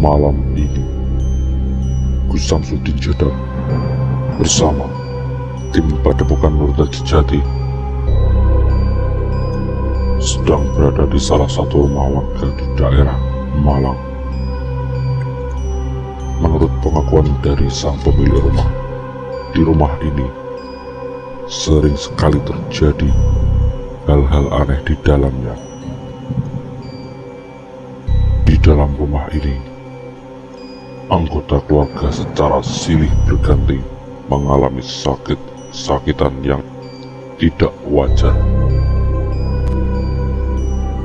Malam ini, Gus Samsudin Jadab bersama tim Padepokan Nurul Jati sedang berada di salah satu rumah warga di daerah Malang. Menurut pengakuan dari sang pemilik rumah, di rumah ini sering sekali terjadi hal-hal aneh di dalamnya. Di dalam rumah ini, anggota keluarga secara silih berganti mengalami sakitan yang tidak wajar.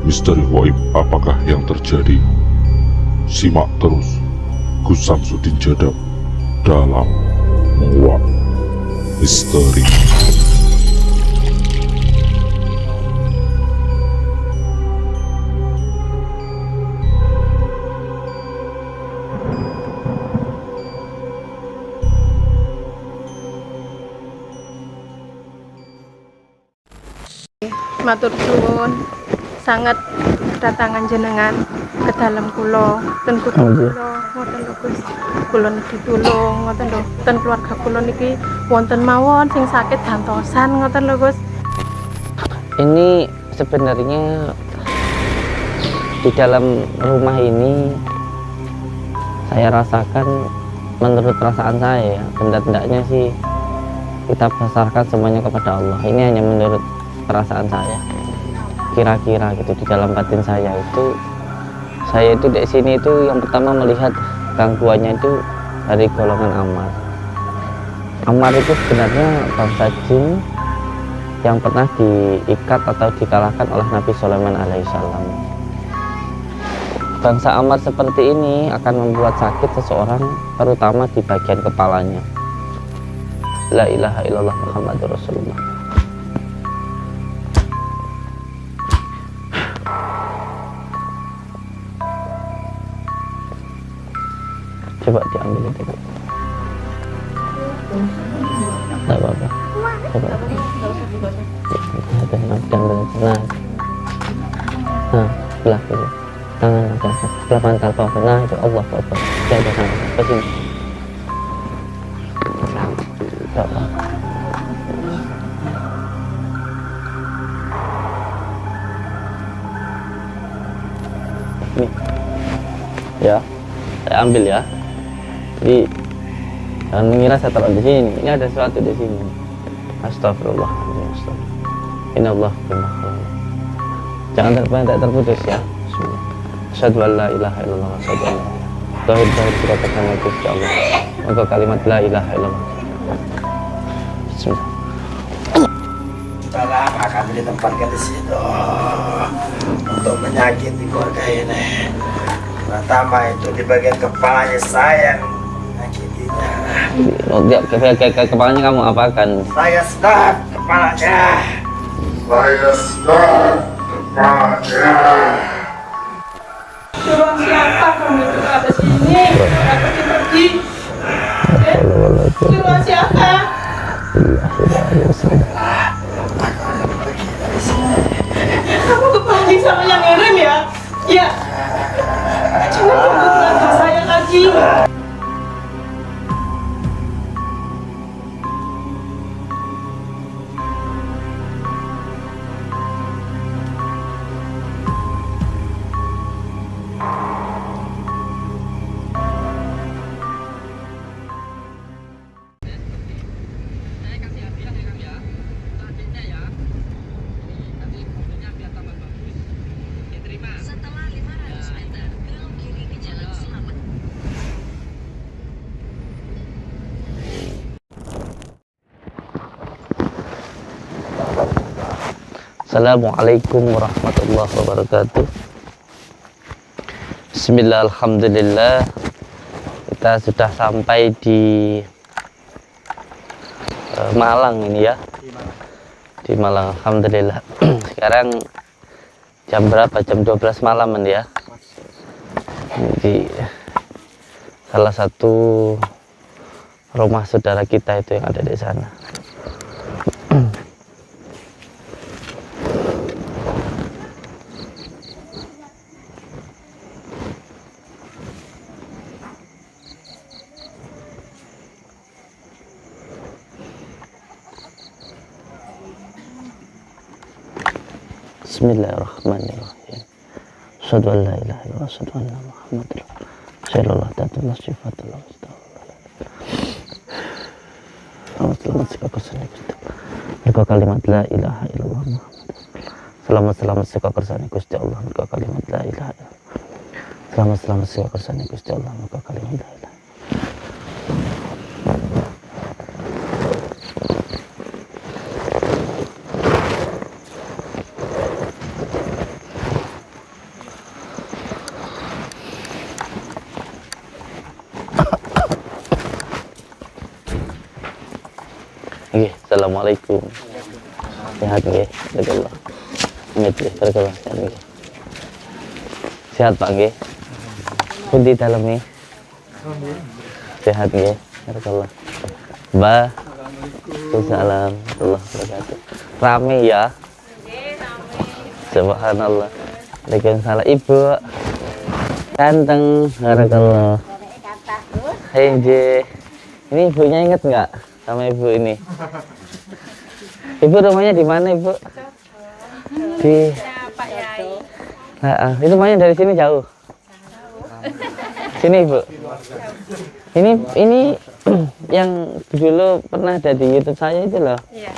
Misteri gaib apakah yang terjadi? Simak terus Gus Samsudin Jadab dalam Menguak Misteri. Matur suwun sangat kedatangan jenengan ke dalam kula ten kutha kula ngoten lho Gus, kula ditulung ngoten lho, ten keluarga kula niki wonten mawon sing sakit gantosan ngoten lho Gus. Ini sebenarnya di dalam rumah ini saya rasakan, menurut perasaan saya ya, benda-bendanya sih kita basarkan semuanya kepada Allah. Ini hanya menurut perasaan saya, kira-kira gitu. Di dalam batin saya itu di sini itu yang pertama melihat gangguannya itu dari golongan Amar. Amar itu sebenarnya bangsa jin yang pernah diikat atau dikalahkan oleh Nabi Sulaiman alaihissalam. Bangsa Amar seperti ini akan membuat sakit seseorang, terutama di bagian kepalanya. La ilaha illallah Muhammadur Rasulullah. Coba diambil itu, Bu. Tidak apa-apa. Coba. Nah, belah dulu. Tangan atas, belah pantal bawah. Nah, itu Allah Akbar. Jaga sana, ke sini. Coba. Nih. Ya, saya ambil ya. Jadi jangan mengira saya taruh di sini. Ini ada sesuatu di sini. Astagfirullah. Inallah bimakhluk. Jangan terputus ya. Bismillah. Asyhadu an la ilaha illallah wa asyhadu anna Muhammadan rasulullah. Katakan Gusti Allah. Maka kalimat la ilaha illallah. Bismillah. Setelah kami ditempatkan di situ untuk menyakiti keluarga ini. Pertama itu di bagian kepalanya saya menyakitinya. Oh, kepalanya kamu apakan? Saya sedang kepalanya. Saya sedang kepalanya. Suruh siapa kamu itu ada sini? Aku pergi. Suruh siapa? Kamu kepagi sama yang ngirim ya? Ya. Jangan sebut nama saya lagi. Setelah 500 meter, belok kiri ke jalan selamat. Assalamualaikum warahmatullahi wabarakatuh. Bismillah, alhamdulillah. Kita sudah sampai di Malang ini ya. Di Malang, alhamdulillah. Sekarang jam berapa? Jam 12 malam ya. Di salah satu rumah saudara kita itu yang ada di sana. Bismillahirrahmanirrahim. Asyhadu an la ilaha illallah, asyhadu anna Muhammadar Rasulullah, tatullah sifatullah. Selamat seka kersane Gusti. Mergo kalimat la ilaha illallah Muhammad. Selamat seka kersane Gusti Allah, mergo kalimat la ilaha illallah. Selamat seka kersane Gusti Allah, mergo kalimat la ilaha. Nggih, assalamualaikum. Sehat nggih, barakallah. Nggih, barakallah. Sehat Pak nggih. Pundi daleme? Sehat nggih, barakallah. Mbah. Waalaikumsalam warahmatullahi wabarakatuh. Rame ya? Subhanallah. Waalaikumsalam. Ibu. Ganteng, barakallah. Nggih. Ini ibunya ingat nggak sama ibu ini? Ibu rumahnya di mana ibu? Di Pak Yai. Nah, itu rumahnya dari sini jauh. Sini ibu. Ini yang dulu pernah ada di YouTube saya itu loh. Iya,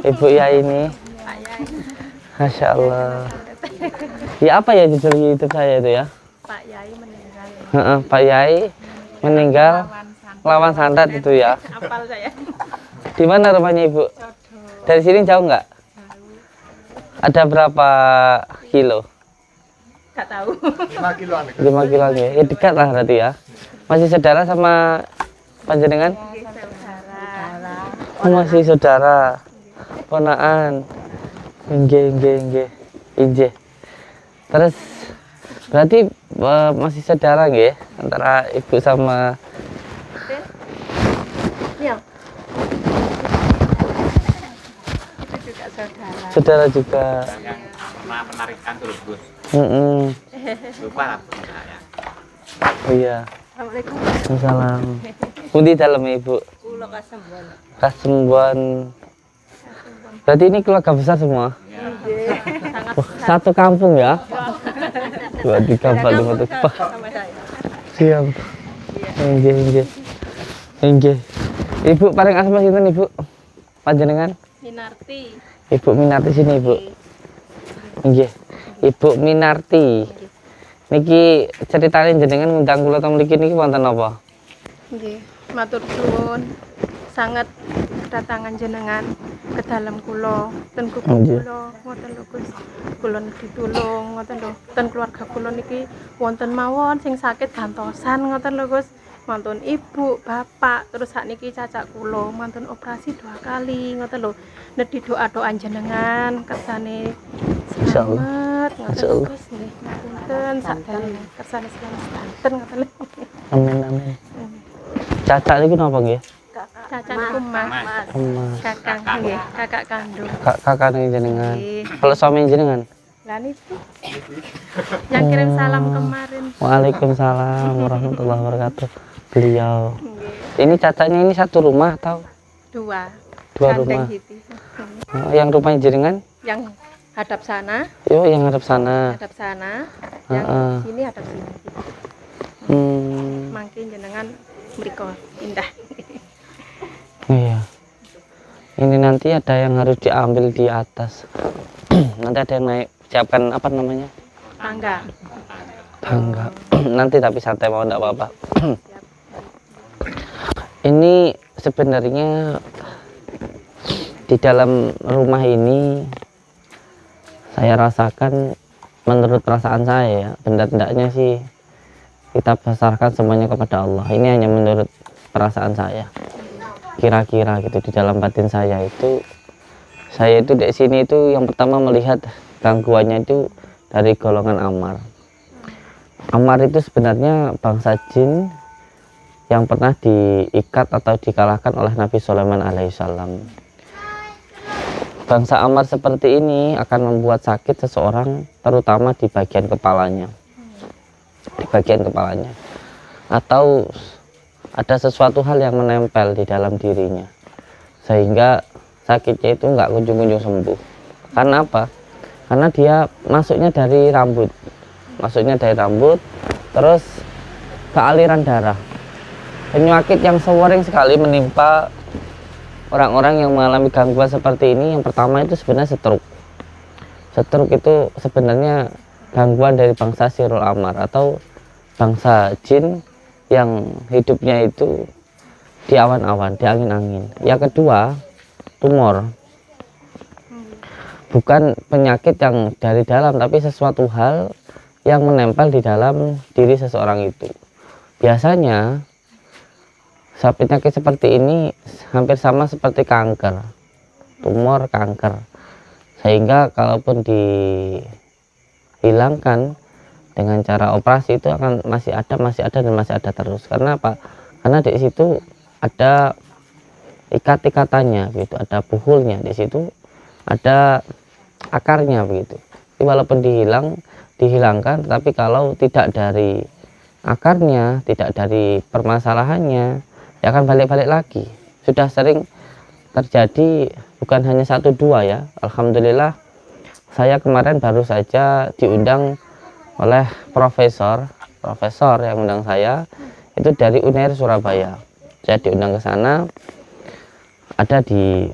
Ibu Yai ini. Pak Yai. Masya Allah. Ya apa ya judul YouTube saya itu ya? Pak Yai meninggal. Pak Yai meninggal lawan santet itu ya. Apal saya. Di mana rumahnya ibu? Dari sini jauh nggak? Ada berapa kilo? Gak tahu. 5 kiloan. 5 kilo ya. Ya dekat lah berarti ya. Masih saudara sama panjenengan? Oh, masih saudara. Ponaan. Nggih. Injih. Terus berarti masih saudara nggih antara ibu sama Iya. Itu juga saudara. saudara juga. Yang pernah penarikan terus Gus. Lupa lah saya. Oh iya. Assalamualaikum. Waalaikumsalam. Pundi dalam ibu? Kulo Kasembuan. Kasembuan. Berarti ini keluarga besar semua? Sangat Wah, satu kampung ya? 2, 3, 4, 5, 6. Wah, sama saya. siap. Enggih. Ibu paling asma sinten ibu? Panjenengan? Minarti. Ibu Minarti sini ibu. Nggih. Ibu Minarti. Niki ceritanya jenengan ngundang kula teng mriki niki wonten apa? Nggih, matur suwun. Sangat kedatangan jenengan ke dalam kula, ten gubuk Nggih. kula, ngoten lho Gus. Kula ditulung, ngoten lho. Ten keluarga kula niki wonten mawon sing sakit gantosan, ngoten lho Gus. Mantun ibu, bapak, terus sakniki cacak kula mantun operasi 2 kali, ngoten lho. Nedhi doa-doa jenengan kersane Insyaallah. selamat, ngoten Insyaallah. Gus nggih. Ngapunten sakdene kersane selamat sedanten ngoten lho. Amin. Caca niku napa nggih? Cacak niku Mas. Emas. Kakang nggih, kakak kandung. Kakak jenengan. Nggih. Kalau suami jenengan? Lah niku. Yang kirim salam kemarin. Waalaikumsalam warahmatullahi wabarakatuh. Beliau. Nggih. Ini cacanya ini satu rumah atau 2. Dua Gandeng rumah? gitu. yang rumahnya jenengan? Yang hadap sana, Yo, yang hadap sana. hadap sana. Yang Heeh. sini hadap sini. Mangkin jenengan mriko indah. Iya. Ini nanti ada yang harus diambil di atas. Nanti ada yang naik. Siapkan apa namanya? Tangga. Tangga. Nanti tapi santai mau enggak apa-apa. Ini sebenarnya di dalam rumah ini saya rasakan, menurut perasaan saya ya, benda-bendanya sih kita besarkan semuanya kepada Allah. Ini hanya menurut perasaan saya. Kira-kira gitu di dalam batin saya itu di sini itu yang pertama melihat gangguannya itu dari golongan amar. Amar itu sebenarnya bangsa jin yang pernah diikat atau dikalahkan oleh Nabi Sulaiman alaihissalam. Bangsa amar seperti ini akan membuat sakit seseorang, terutama di bagian kepalanya. Di bagian kepalanya. Atau ada sesuatu hal yang menempel di dalam dirinya. Sehingga sakitnya itu nggak kunjung-kunjung sembuh. Karena apa? karena dia masuknya dari rambut, terus ke aliran darah. Penyakit yang sering sekali menimpa orang-orang yang mengalami gangguan seperti ini, yang pertama itu sebenarnya stroke. Stroke itu sebenarnya gangguan dari bangsa Sirul Amar atau bangsa jin yang hidupnya itu di awan-awan, di angin-angin. Yang kedua, tumor. Bukan penyakit yang dari dalam, tapi sesuatu hal yang menempel di dalam diri seseorang itu. Biasanya penyakit seperti ini hampir sama seperti kanker, tumor, kanker, sehingga kalaupun dihilangkan dengan cara operasi itu akan masih ada terus. Karena apa? Karena di situ ada ikatannya begitu, ada buhulnya, di situ ada akarnya begitu. Jadi walaupun dihilangkan, tapi kalau tidak dari akarnya, tidak dari permasalahannya, ya akan balik-balik lagi. Sudah sering terjadi, bukan hanya 1-2 ya. Alhamdulillah, saya kemarin baru saja diundang oleh profesor yang undang saya, itu dari UNER Surabaya. Saya diundang ke sana, ada di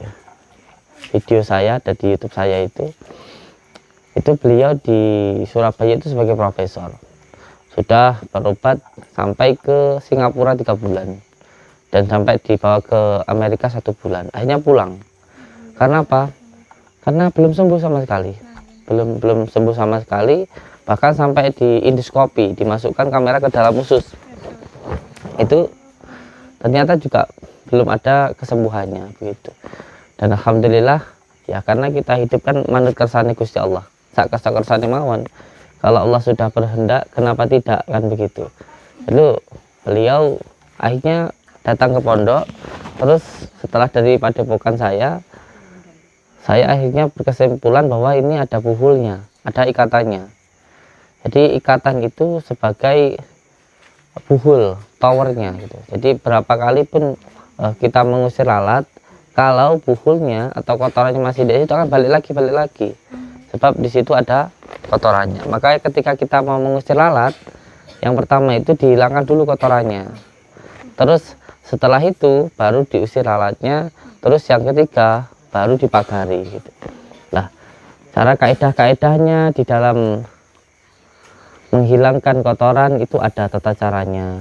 video saya, ada di YouTube saya itu beliau di Surabaya itu sebagai profesor. Sudah berobat sampai ke Singapura 3 bulan. Dan sampai dibawa ke Amerika 1 bulan, akhirnya pulang. Karena apa? Karena belum sembuh sama sekali, belum sembuh sama sekali, bahkan sampai di endoskopi, dimasukkan kamera ke dalam usus, itu ternyata juga belum ada kesembuhannya begitu. Dan alhamdulillah ya, karena kita hidup kan manut kersane Gusti Allah, sak kersane mawon. Kalau Allah sudah berkehendak, kenapa tidak, kan begitu. Lalu beliau akhirnya datang ke pondok. Terus setelah dari padepokan saya akhirnya berkesimpulan bahwa ini ada buhulnya, ada ikatannya. Jadi ikatan itu sebagai buhul, towernya gitu. Jadi berapa kali pun kita mengusir lalat, kalau buhulnya atau kotorannya masih di situ akan balik lagi. Sebab di situ ada kotorannya. Makanya ketika kita mau mengusir lalat, yang pertama itu dihilangkan dulu kotorannya. Terus setelah itu baru diusir lalatnya, terus yang ketiga baru dipagari gitu. Nah, cara kaedah-kaedahnya di dalam menghilangkan kotoran itu ada tata caranya.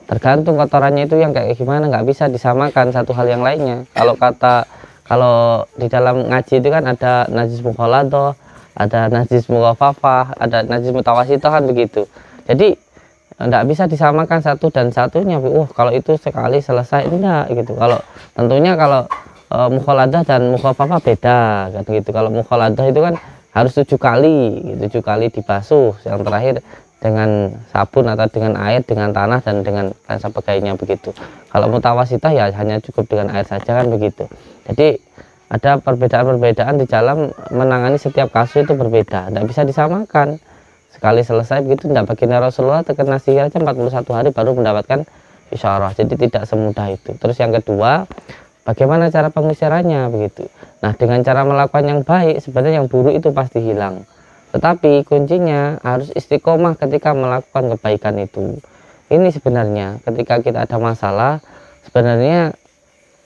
Tergantung kotorannya itu yang kayak gimana, nggak bisa disamakan satu hal yang lainnya. Kalau di dalam ngaji itu kan ada najis mukhaladah, ada najis mughafafah, ada najis mutawasithah, kan begitu. Jadi tidak bisa disamakan satu dan satunya. Kalau itu sekali selesai, enggak gitu. Kalau tentunya kalau mukhaladah dan mukhafafah beda kan gitu. Kalau mukhaladah itu kan harus 7 kali gitu, 7 kali dibasuh, yang terakhir dengan sabun atau dengan air, dengan tanah dan dengan lain sebagainya begitu. Kalau mutawasithah ya hanya cukup dengan air saja, kan begitu. Jadi ada perbedaan-perbedaan di dalam menangani setiap kasus itu berbeda, tidak bisa disamakan. Sekali selesai begitu, tidak. Baginda Rasulullah terkena sihir aja 41 hari baru mendapatkan isyarah. Jadi tidak semudah itu. Terus yang kedua, bagaimana cara pengusirannya begitu. Nah, dengan cara melakukan yang baik, sebenarnya yang buruk itu pasti hilang. Tetapi kuncinya harus istiqomah ketika melakukan kebaikan itu. Ini sebenarnya ketika kita ada masalah, sebenarnya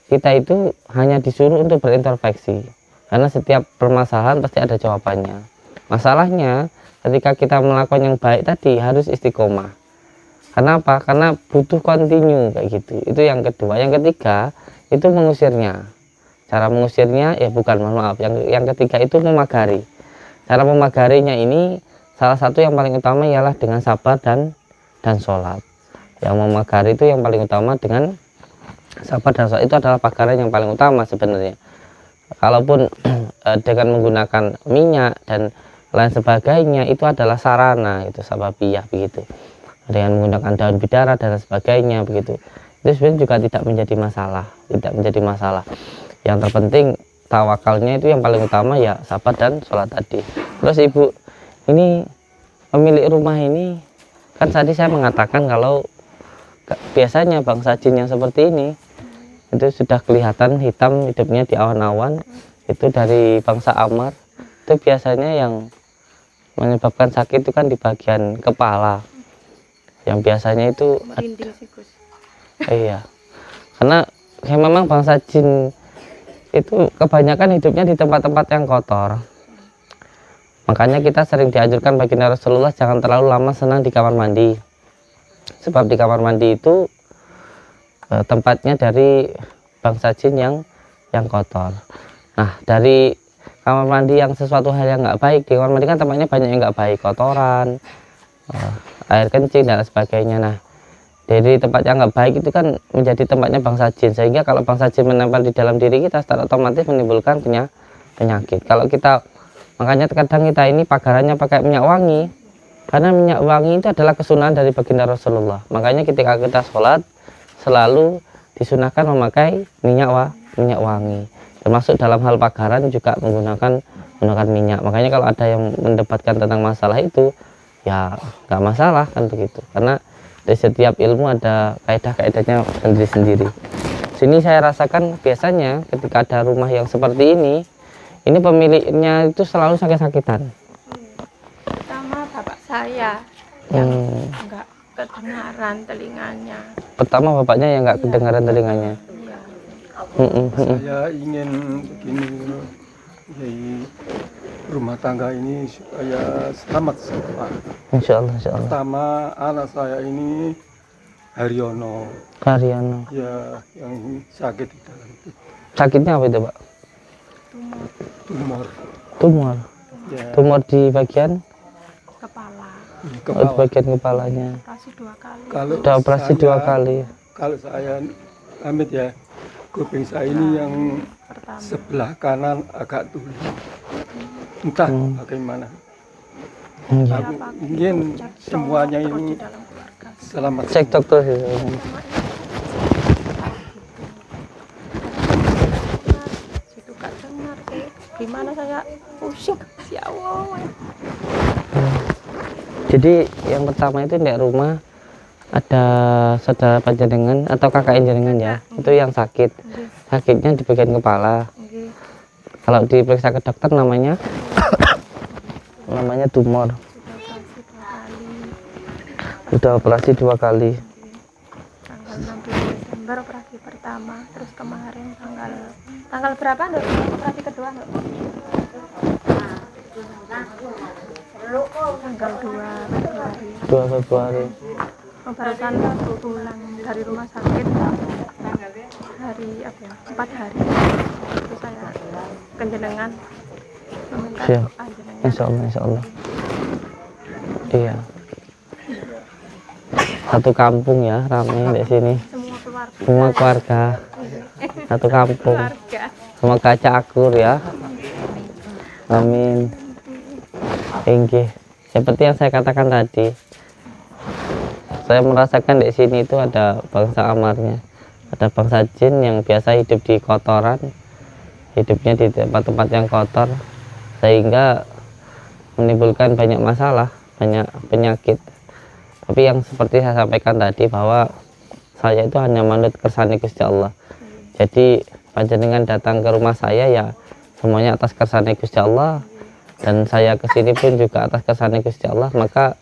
kita itu hanya disuruh untuk berintrospeksi. Karena setiap permasalahan pasti ada jawabannya. Masalahnya ketika kita melakukan yang baik tadi harus istiqomah. Kenapa? Karena butuh kontinu kayak gitu. Itu yang kedua. Yang ketiga itu mengusirnya. Cara mengusirnya ya bukan, mohon maaf. Yang ketiga itu memagari. Cara memagarinya ini salah satu yang paling utama ialah dengan sabar dan sholat. Yang memagari itu yang paling utama dengan sabar dan sholat, itu adalah pagaran yang paling utama sebenarnya. Kalaupun dengan menggunakan minyak dan lain sebagainya itu adalah sarana, itu sababiyah begitu. Dengan menggunakan daun bidara dan sebagainya begitu, itu sebenarnya juga tidak menjadi masalah. Yang terpenting tawakalnya itu yang paling utama, ya sabar dan sholat tadi. Terus ibu ini pemilik rumah ini kan tadi saya mengatakan kalau biasanya bangsa jin yang seperti ini itu sudah kelihatan hitam hidupnya di awan-awan, itu dari bangsa Amar. itu biasanya yang menyebabkan sakit itu kan di bagian kepala. Yang biasanya itu merinding sih Gus. iya. Karena ya memang bangsa jin itu kebanyakan hidupnya di tempat-tempat yang kotor. Makanya kita sering dianjurkan baginda Rasulullah jangan terlalu lama senang di kamar mandi. Sebab di kamar mandi itu tempatnya dari bangsa jin yang kotor. Nah, dari kamar mandi yang sesuatu hal yang nggak baik, di kamar mandi kan tempatnya banyak yang nggak baik, kotoran, air kencing dan sebagainya. Nah, dari tempat yang nggak baik itu kan menjadi tempatnya bangsa jin, sehingga kalau bangsa jin menempel di dalam diri kita secara otomatis menimbulkan penyakit. Kalau kita, makanya kadang kita ini pagarannya pakai minyak wangi, karena minyak wangi itu adalah kesunahan dari baginda Rasulullah. Makanya ketika kita sholat selalu disunahkan memakai minyak wangi. Termasuk dalam hal pagaran juga menggunakan minyak. Makanya kalau ada yang mendebatkan tentang masalah itu, ya nggak masalah kan begitu. Karena di setiap ilmu ada kaidah-kaidahnya sendiri-sendiri. Sini saya rasakan biasanya ketika ada rumah yang seperti ini pemiliknya itu selalu sakit-sakitan. Pertama bapak saya yang nggak kedengaran telinganya. Pertama bapaknya yang nggak kedengaran telinganya. Iya. Saya ingin begini, jadi rumah tangga ini supaya selamat semua. Insya Allah, insya Allah. Pertama anak saya ini Haryono, Karyono. ya yang sakit di dalam itu, Sakitnya apa itu, Pak? tumor, Tumor. ya Tumor di bagian Kepala. di di kepala. bagian kepalanya. Operasi 2 kali. Kalau Udah operasi saya- 2 kali. Kalau saya amit ya, kuping saya ini yang Pertama. sebelah kanan agak tuli, entah bagaimana. Iya. Aku ingin semuanya Terus ini di dalam keluarga. selamat. Cek dokter itu. Situ gak dengar sih. Gimana saya pusing ya Allah. Jadi yang pertama itu di rumah ada saudara panjenengan atau kakak jenengan ya, itu yang sakit. Sakitnya di bagian kepala. Nggih. Kalau diperiksa ke dokter namanya tumor. Sudah operasi 2 kali. Sudah operasi 2 kali. Tanggal 16 Desember operasi pertama, terus kemarin tanggal berapa Nduk? Operasi kedua Nduk? Tanggal 2 Februari. 2 Februari. Barusan pulang dari rumah sakit hari apa ya? 4 hari. Terus saya kenjenengan meminta Siap. doa jenengan. Insya Allah, insya Allah. Iya. Satu kampung ya, ramai di sini. Semua keluarga. Semua keluarga. Satu kampung. Keluarga. Semoga aja akur ya. Amin. Inggih. Seperti yang saya katakan tadi, saya merasakan di sini itu ada bangsa amarnya, ada bangsa jin yang biasa hidup di kotoran, hidupnya di tempat-tempat yang kotor, sehingga menimbulkan banyak masalah, banyak penyakit. Tapi yang seperti saya sampaikan tadi bahwa saya itu hanya manut kersane Gusti Allah. Jadi panjenengan datang ke rumah saya ya semuanya atas kersane Gusti Allah, dan saya kesini pun juga atas kersane Gusti Allah. Maka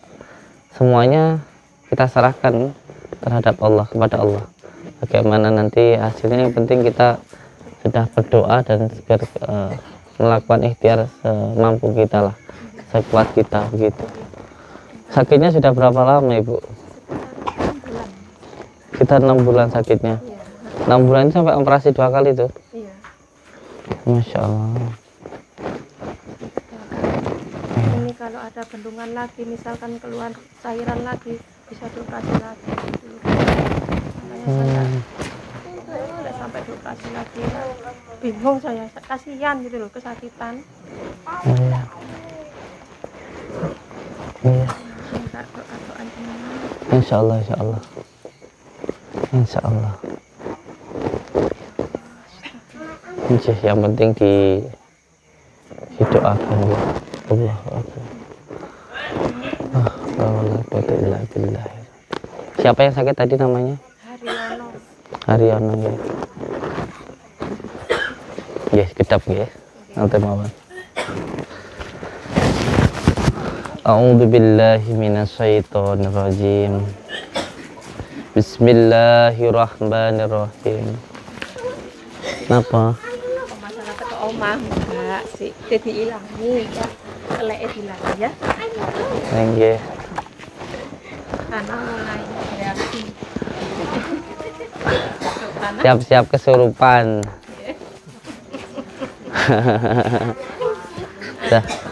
semuanya kita serahkan terhadap Allah, kepada Allah. Bagaimana nanti hasilnya, yang penting kita sudah berdoa dan melakukan ikhtiar semampu kita lah, sekuat kita begitu. Sakitnya sudah berapa lama Ibu? Sekitar 6 bulan sakitnya. 6 bulan itu sampai operasi 2 kali tuh. Iya. Masya Allah. Ini kalau ada bendungan lagi, misalkan keluar cairan lagi, bisa dioperasi lagi. Makanya saya udah sampai dioperasi lagi, bingung saya, kasihan gitu loh, kesakitan. Iya. Iya. Minta doa jenengan. Insya Allah, insya Allah. Insya Allah. Insya, yang penting didoakan ya. Allah Akbar. La haula wala quwwata illa billah. Siapa yang sakit tadi namanya? Haryono. Haryono ya. Yes, kedap ya. Nanti mawon. A'udzu billahi minasyaitonir rajim. Bismillahirrahmanirrahim. Napa? masalah teko omah enggak sih jadi ilangi ya keleke dilangi ya Nggih. tanah mulai reaksi tanah Siap-siap kesurupan.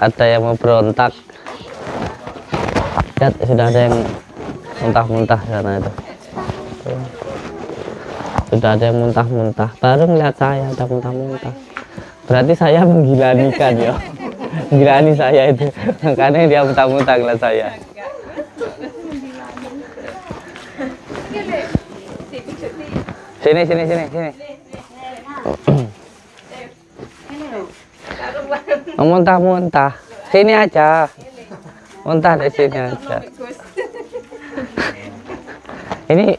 Ada yang mau berontak. Lihat, sudah ada yang muntah-muntah sana itu. Sudah ada yang muntah-muntah. Baru ngeliat saya ada muntah-muntah. Berarti saya menggilanikan ya. Menggilani saya itu. Makanya dia muntah-muntah ngeliat saya. Sini. Muntah-muntah. Sini aja. Muntah di sini aja. Ini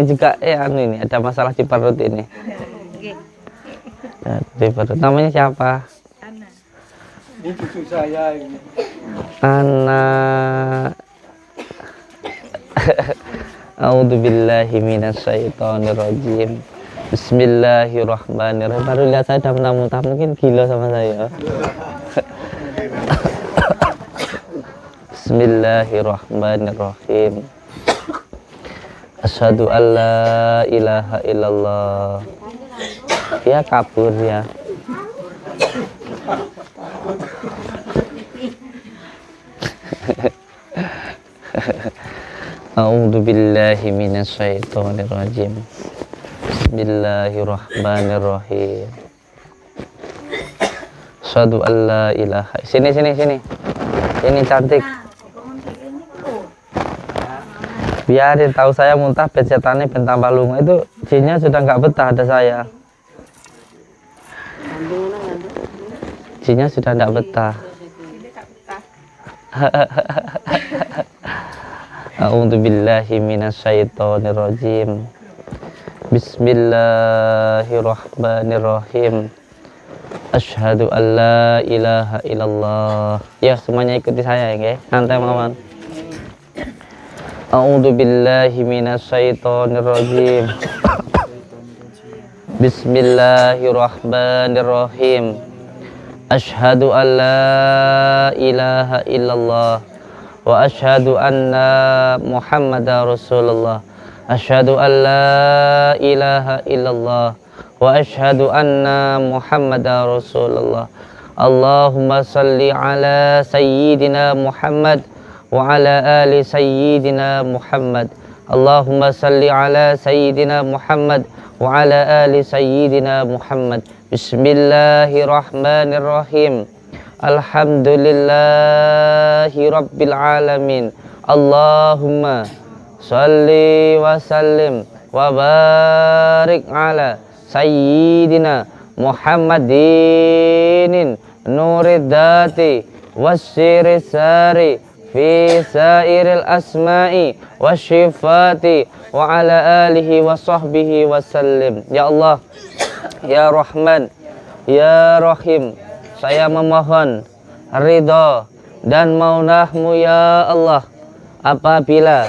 juga ini ada masalah di perut ini. Ya, di perut. Namanya siapa? Ini cucu saya ini. Anak. A'udzubillahi minasyaitonirrajim. Bismillahirrahmanirrahim. Baru lihat saya udah muntah-muntah, mungkin gila sama saya. Bismillahirrahmanirrahim. Asyhadu an la ilaha illallah. Ya kabur ya. A'udzu billahi minasyaitonir rajim. Bismillahirrahmanirrahim. Asyhadu an la ilaha. Sini. Ini cantik. Biarin, tahu saya muntah, ben setannya ben tambah lunga. Itu jinnya sudah nggak betah ada saya. Jinnya sudah nggak betah. A'udzu billahi minasyaitonir rajim. Bismillahirrahmanirrahim. Asyhadu an la ilaha illallah. Ya, semuanya ikuti saya ya, santai mawon. A'udzu billahi minasyaitonir rajim. Bismillahirrahmanirrahim. Asyhadu an la ilaha illallah wa asyhadu anna Muhammadar Rasulullah. Asyhadu an la ilaha illallah wa asyhadu anna Muhammadar Rasulullah. Allahumma salli ala sayyidina Muhammad wa ala ali sayyidina Muhammad. Allahumma salli ala sayyidina Muhammad wa ala ali sayyidina Muhammad. Bismillahirrahmanirrahim. Alhamdulillahi rabbil alamin. Allahumma salli wa sallim wa barik ala sayyidina Muhammadin nuridati wasyirissari fi sairil asma'i wasyifati wa ala alihi wa sahbihi wasallim. Ya Allah, ya Rahman, ya Rahim, saya memohon ridho dan maunahmu ya Allah apabila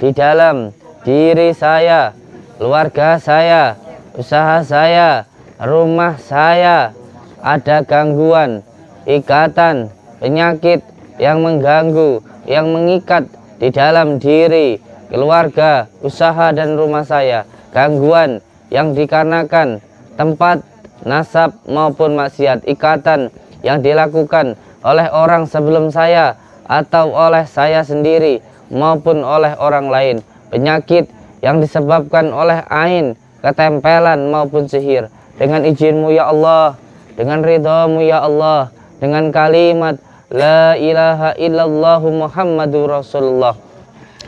di dalam diri saya, keluarga saya, usaha saya, rumah saya ada gangguan, ikatan, penyakit yang mengganggu, yang mengikat di dalam diri, keluarga, usaha dan rumah saya. Gangguan yang dikarenakan tempat, nasab maupun maksiat, ikatan yang dilakukan oleh orang sebelum saya atau oleh saya sendiri maupun oleh orang lain. Penyakit yang disebabkan oleh ain, ketempelan maupun sihir. Dengan izin-Mu ya Allah, dengan ridha-Mu ya Allah, dengan kalimat la ilaha illallah Muhammadur Rasulullah,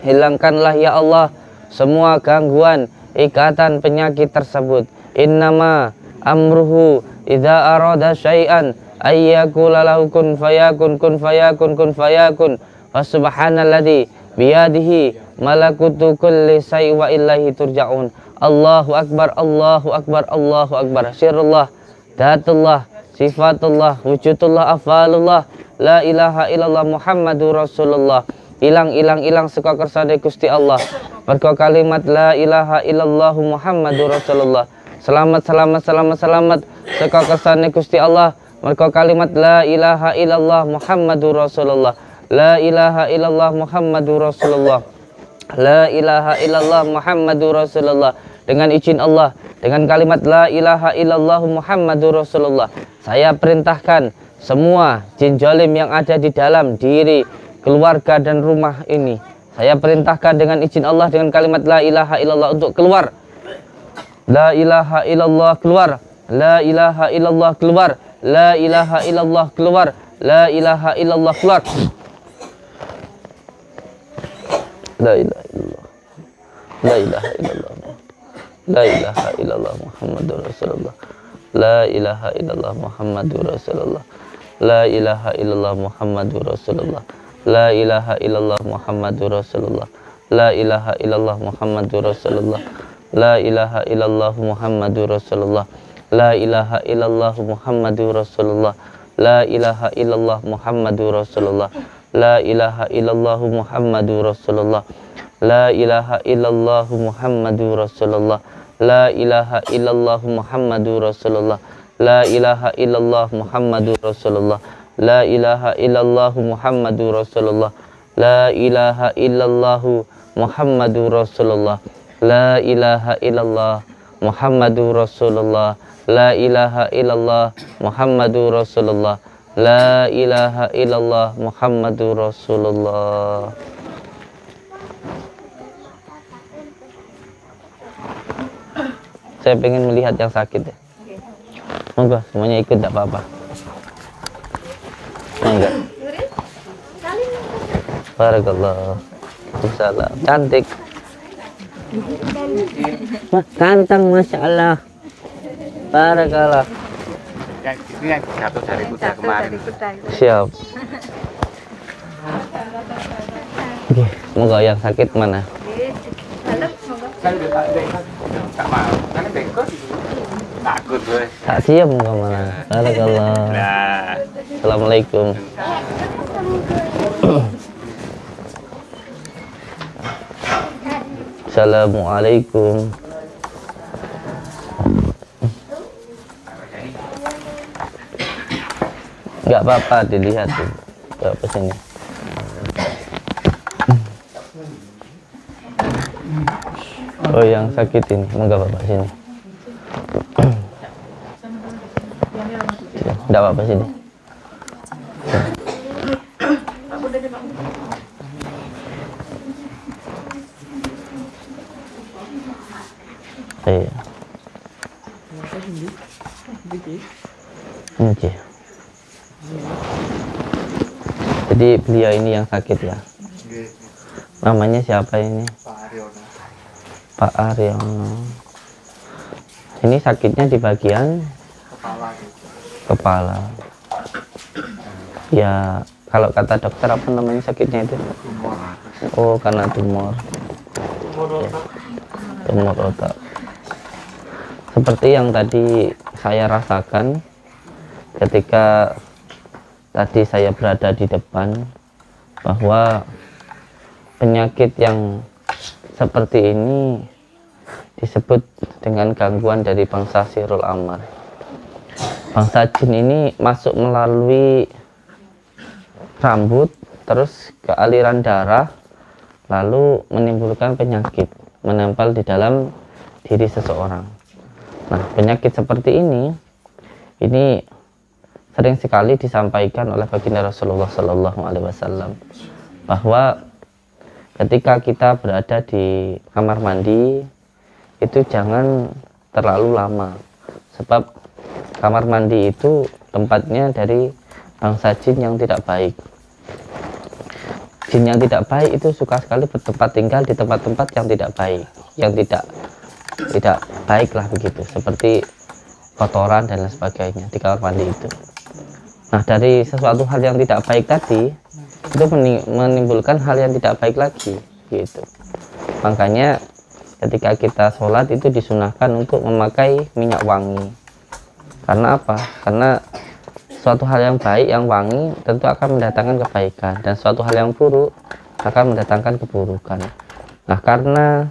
hilangkanlah ya Allah semua gangguan, ikatan, penyakit tersebut. Innama amruhu idza arada syai'an ayyakula lahu kun fayakun, kun fayakun, kun fayakun. Wa subhanalladzi biyadihi malakutu kulli syai' wa ilaihi turja'un. Allahu akbar, Allahu akbar, Allahu akbar. Sirrullah, datullah, sifatullah, wujudullah, afalullah, La ilaha illallah Muhammadur Rasulullah. Ilang saka kersane Gusti Allah. Mergo kalimat la ilaha illallah Muhammadur Rasulullah. Selamat saka kersane Gusti Allah. Mergo kalimat la ilaha illallah Muhammadur Rasulullah. La ilaha illallah Muhammadur Rasulullah. La ilaha illallah Muhammadur Rasulullah. Dengan izin Allah, dengan kalimat la ilaha illallah Muhammadur Rasulullah, saya perintahkan semua jin zalim yang ada di dalam diri, keluarga dan rumah ini, saya perintahkan dengan izin Allah dengan kalimat la ilaha illallah untuk keluar. La ilaha illallah keluar. La ilaha illallah keluar. La ilaha illallah keluar. La ilaha illallah keluar. La ilaha illallah. La ilaha illallah. La ilaha illallah Muhammadur Rasulullah. La ilaha illallah Muhammadur Rasulullah. La ilaha illallah Muhammadur Rasulullah. La ilaha illallah Muhammadur Rasulullah. La ilaha illallah Muhammadur Rasulullah. La ilaha illallah Muhammadur Rasulullah. La ilaha illallah Muhammadur Rasulullah. La ilaha illallah Muhammadur Rasulullah. La ilaha illallah Muhammadur Rasulullah. La ilaha illallah Muhammadur Rasulullah. La ilaha illallah Muhammadur Rasulullah. La ilaha illallah Muhammadur Rasulullah. La ilaha illallah Muhammadur Rasulullah. La ilaha illallah Muhammadur Rasulullah. La ilaha illallah Muhammadur Rasulullah. La ilaha illallah Muhammadur Rasulullah. La ilaha illallah Muhammadur Rasulullah. Saya pengen melihat yang sakit ya. Monggo semuanya ikut, tidak apa-apa. Enggak. Barakallah. Salam. Cantik. Ganteng, masya Allah. Barakallah. Ini yang jatuh dari kuda kemarin. Siap. Oke, semoga yang sakit mana? Kan udah tak mau. Kan bengkok. Takut gue. Tak siap muka mana? Barakallah. Nah. Assalamualaikum. Assalamualaikum. Enggak apa-apa dilihat tuh. Enggak apa sini. Oh yang sakit ini, enggak apa-apa sini. Enggak apa-apa sini. Iya. Oke. Jadi beliau ini yang sakit ya. Namanya siapa ini? Pak Aryono. Ini sakitnya di bagian kepala. Ya, kalau kata dokter apa namanya sakitnya itu? Oh, karena tumor. Ya, tumor otak. Seperti yang tadi saya rasakan ketika tadi saya berada di depan, bahwa penyakit yang seperti ini disebut dengan gangguan dari bangsa Sirul Amar. Bangsa jin ini masuk melalui rambut, terus ke aliran darah, lalu menimbulkan penyakit, menempel di dalam diri seseorang. Nah, penyakit seperti ini sering sekali disampaikan oleh baginda Rasulullah Sallallahu Alaihi Wasallam, bahwa ketika kita berada di kamar mandi itu jangan terlalu lama, sebab kamar mandi itu tempatnya dari bangsa jin yang tidak baik. Jin yang tidak baik itu suka sekali bertempat tinggal di tempat-tempat yang tidak baik, yang tidak baik lah begitu, seperti kotoran dan lain sebagainya di kamar mandi itu. Nah, dari sesuatu hal yang tidak baik tadi itu menimbulkan hal yang tidak baik lagi gitu. Makanya ketika kita sholat itu disunahkan untuk memakai minyak wangi. Karena apa? Karena suatu hal yang baik, yang wangi tentu akan mendatangkan kebaikan, dan suatu hal yang buruk akan mendatangkan keburukan. Nah, karena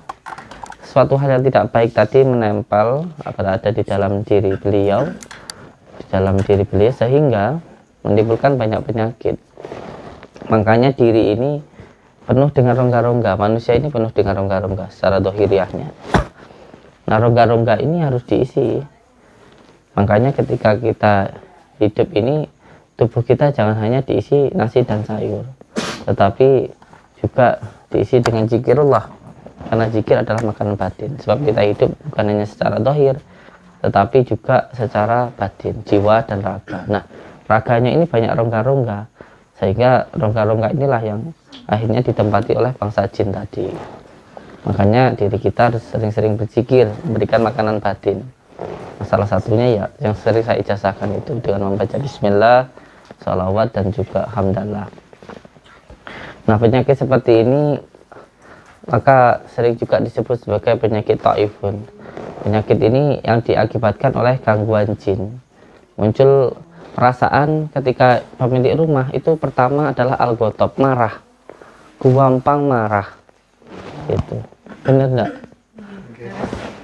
suatu hal yang tidak baik tadi menempel berada di dalam diri beliau, sehingga menimbulkan banyak penyakit. Makanya diri ini penuh dengan rongga-rongga, manusia ini penuh dengan rongga-rongga secara dohiriahnya. Nah, rongga-rongga ini harus diisi. Makanya ketika kita hidup ini, tubuh kita jangan hanya diisi nasi dan sayur, tetapi juga diisi dengan zikirullah, karena zikir adalah makanan batin. Sebab kita hidup bukan hanya secara dohir, tetapi juga secara batin, jiwa dan raga. Nah, raganya ini banyak rongga-rongga, sehingga rongga-rongga inilah yang akhirnya ditempati oleh bangsa jin tadi. Makanya diri kita harus sering-sering berzikir, memberikan makanan batin. Nah, salah satunya ya yang sering saya ijazahkan itu dengan membaca bismillah, sholawat, dan juga hamdalah. Nah, penyakit seperti ini maka sering juga disebut sebagai penyakit taifun. Penyakit ini yang diakibatkan oleh gangguan jin. Muncul perasaan ketika pemilik rumah itu pertama adalah al-ghadab, marah, gampang marah, gitu. Bener nggak?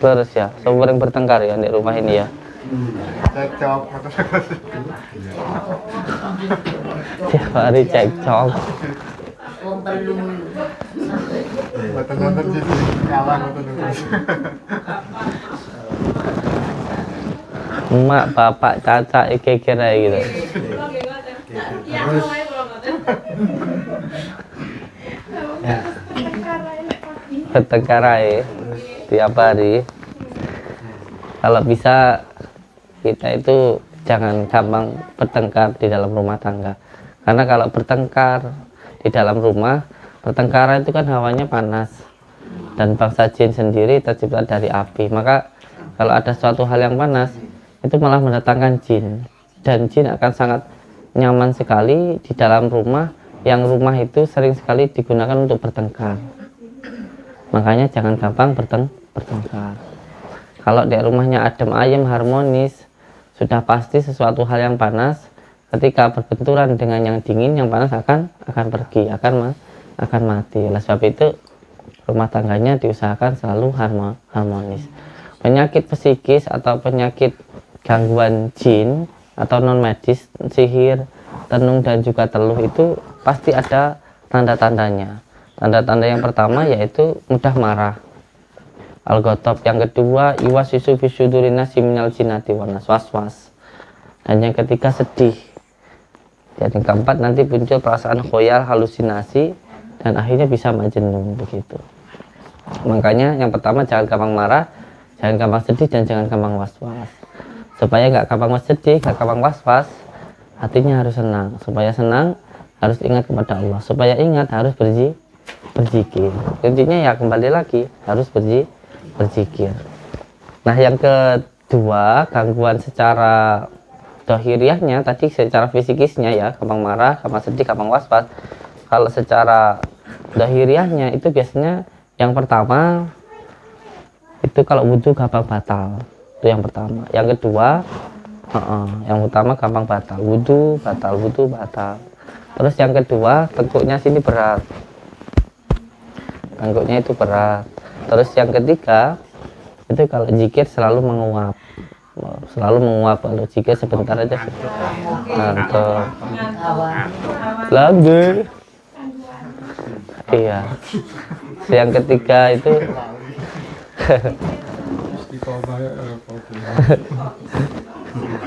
Terus ya, sering bertengkar ya di rumah ini ya. Tiap hari cekcok. Emak, bapak, caca, kira gitu. Bertengkar ya tiap hari. Kalau bisa kita itu jangan gampang bertengkar di dalam rumah tangga, karena kalau bertengkar di dalam rumah, pertengkaran itu kan hawanya panas, dan bangsa jin sendiri tercipta dari api. Maka kalau ada suatu hal yang panas, itu malah mendatangkan jin, dan jin akan sangat nyaman sekali di dalam rumah yang rumah itu sering sekali digunakan untuk bertengkar. Makanya jangan gampang bertengkar. Kalau di rumahnya adem ayem harmonis, sudah pasti sesuatu hal yang panas ketika berbenturan dengan yang dingin, yang panas akan pergi, akan mati. Oleh sebab itu rumah tangganya diusahakan selalu harmonis. Penyakit psikis atau penyakit gangguan jin atau non medis, sihir, tenung, dan juga teluh itu pasti ada tanda-tandanya. Tanda-tanda yang pertama yaitu mudah marah, al-ghadab. Yang kedua, iwasisu fisudurina siminal jinati wanas, was-was. Dan yang ketiga, sedih. Dan yang keempat, nanti muncul perasaan khoyal, halusinasi, dan akhirnya bisa majnun begitu. Makanya yang pertama, jangan gampang marah, jangan gampang sedih, dan jangan gampang was-was. Supaya nggak gampang sedih, nggak gampang was-was, hatinya harus senang. Supaya senang, harus ingat kepada Allah. Supaya ingat, harus berzikir. Kuncinya ya kembali lagi, harus berzikir. Nah, yang kedua, gangguan secara dohiriahnya tadi, secara fisikisnya ya, gampang marah, gampang sedih, gampang was-was. Kalau secara dohiriahnya itu biasanya yang pertama itu kalau wudhu gampang batal, itu yang pertama. Yang kedua, yang utama gampang batal, wudhu batal. Terus yang kedua, tengkuknya sini berat, tengkuknya itu berat. Terus yang ketiga itu kalau zikir selalu menguap, kalau zikir sebentar aja ngantuk lagi. Iya, yang ketiga itu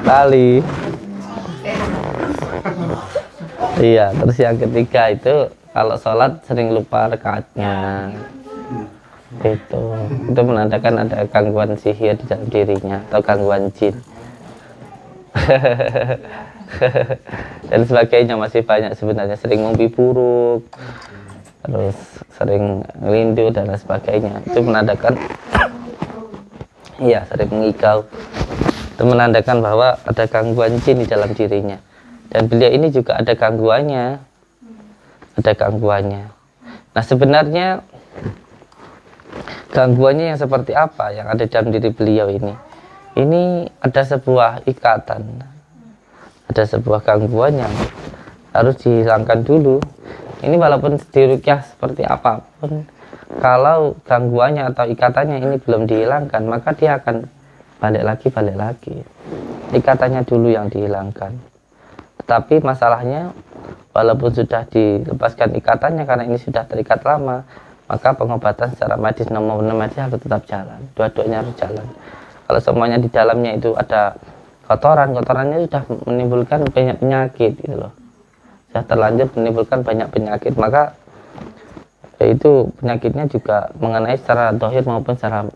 tali. Iya, terus yang ketiga itu kalau sholat sering lupa rakaatnya. Itu menandakan ada gangguan sihir di dalam dirinya atau gangguan jin. Dan sebagainya, masih banyak sebenarnya. Sering mimpi buruk, terus sering rindu dan lain sebagainya. Itu menandakan sering mengigau. Itu menandakan bahwa ada gangguan jin di dalam dirinya. Dan beliau ini juga ada gangguannya. Nah, sebenarnya gangguannya yang seperti apa yang ada dalam diri beliau ini? Ini ada sebuah ikatan ada sebuah gangguan yang harus dihilangkan dulu. Ini walaupun dirukyah seperti apapun, kalau gangguannya atau ikatannya ini belum dihilangkan, maka dia akan balik lagi. Ikatannya dulu yang dihilangkan. Tetapi masalahnya, walaupun sudah dilepaskan ikatannya karena ini sudah terikat lama, maka pengobatan secara medis, nomor medis harus tetap jalan. Dua-duanya harus jalan. Kalau semuanya di dalamnya itu ada kotorannya sudah menimbulkan banyak penyakit gitu loh. Sudah terlanjur menimbulkan banyak penyakit, maka itu penyakitnya juga mengenai secara dohir maupun secara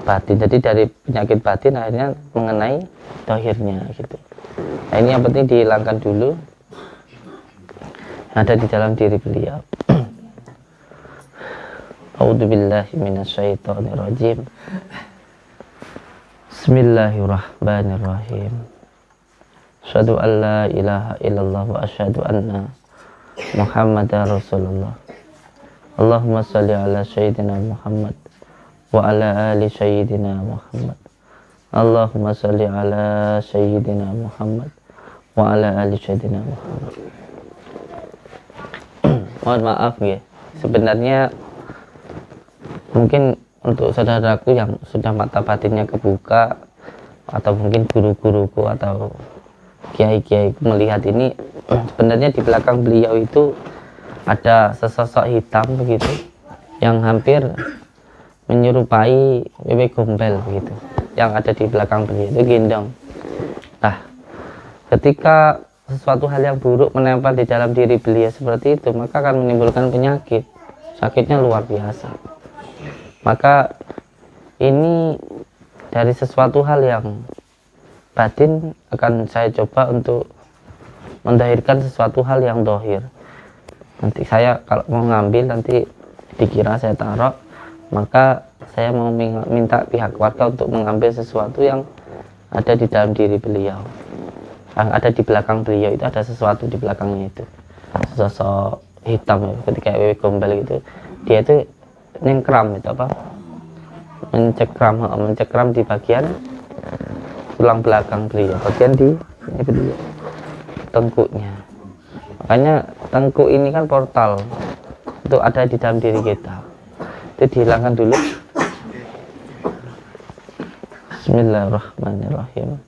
batin. Jadi dari penyakit batin akhirnya mengenai dohirnya gitu. Nah, ini yang penting dihilangkan dulu yang ada di dalam diri beliau. A'udzubillahi minasyaitonirrajim. Bismillahirrahmanirrahim. Asyhadu an la ilaha illallah wa asyhadu anna Muhammadar Rasulullah. Allahumma shalli ala sayyidina Muhammad wa ala ali sayyidina Muhammad. Allahumma shalli ala sayyidina Muhammad wa ala ali sayyidina Muhammad. Mohon maaf ya, sebenarnya mungkin untuk saudaraku yang sudah mata batinnya kebuka, atau mungkin guru-guruku atau kiai-kiai melihat ini, sebenarnya di belakang beliau itu ada sesosok hitam begitu yang hampir menyerupai bebek gombel begitu, yang ada di belakang beliau itu gendong. Nah, ketika sesuatu hal yang buruk menempel di dalam diri beliau seperti itu, maka akan menimbulkan penyakit, sakitnya luar biasa. Maka ini dari sesuatu hal yang batin akan saya coba untuk mendahirkan sesuatu hal yang dohir. Nanti saya kalau mau ngambil nanti dikira saya taruh, maka saya mau minta pihak keluarga untuk mengambil sesuatu yang ada di dalam diri beliau, yang ada di belakang beliau. Itu ada sesuatu di belakangnya itu, sosok hitam ketika bebek gombel gitu, dia itu nyengkram itu apa, mencekram di bagian tulang belakang beliau, bagian di ini beliau, tengkuknya. Makanya tengkuk ini kan portal untuk ada di dalam diri kita. Itu dihilangkan dulu. Bismillahirrahmanirrahim.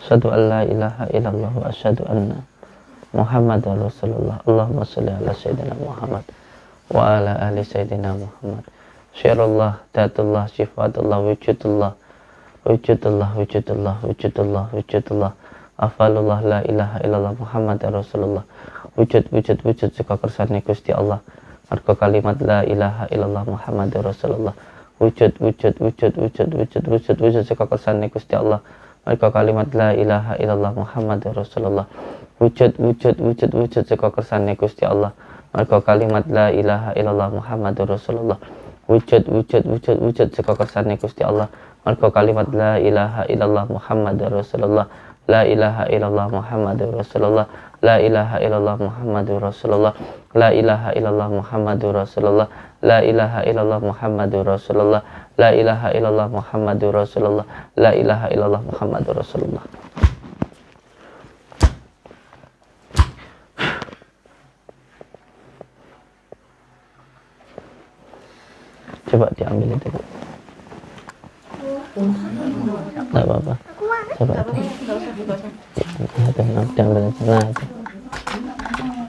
Asyhadu an la ilaha illallah wa asyhadu anna Muhammadar Rasulullah. Allahumma shalli ala sayyidina Muhammad wa ala ali sayyidina Muhammad. Syirullah, datullah, sifatullah, wujudullah, wujudullah, afalullah, la ilaha illallah Muhammadar Rasulullah. Wujud saka kersane Gusti Allah. Marga kalimat la ilaha illallah Muhammadar Rasulullah. Wujud saka kersane Gusti Allah. Marga kalimat la ilaha illallah Muhammadar Rasulullah. Wujud saka kersane Gusti Allah. Marga kalimat la ilaha illallah Muhammadur Rasulullah. Wujud saka kersane Gusti Allah. Marga kalimat la ilaha illallah Muhammadur Rasulullah. La ilaha illallah Muhammadur Rasulullah. La ilaha illallah Muhammadur Rasulullah. La ilaha illallah Muhammadur Rasulullah. La ilaha illallah Muhammadur Rasulullah. La ilaha illallah Muhammadur Rasulullah. La ilaha illallah Muhammadur Rasulullah. Coba diambil itu, Bu. Enggak apa-apa. Coba. Diambil aja. Nah, itu.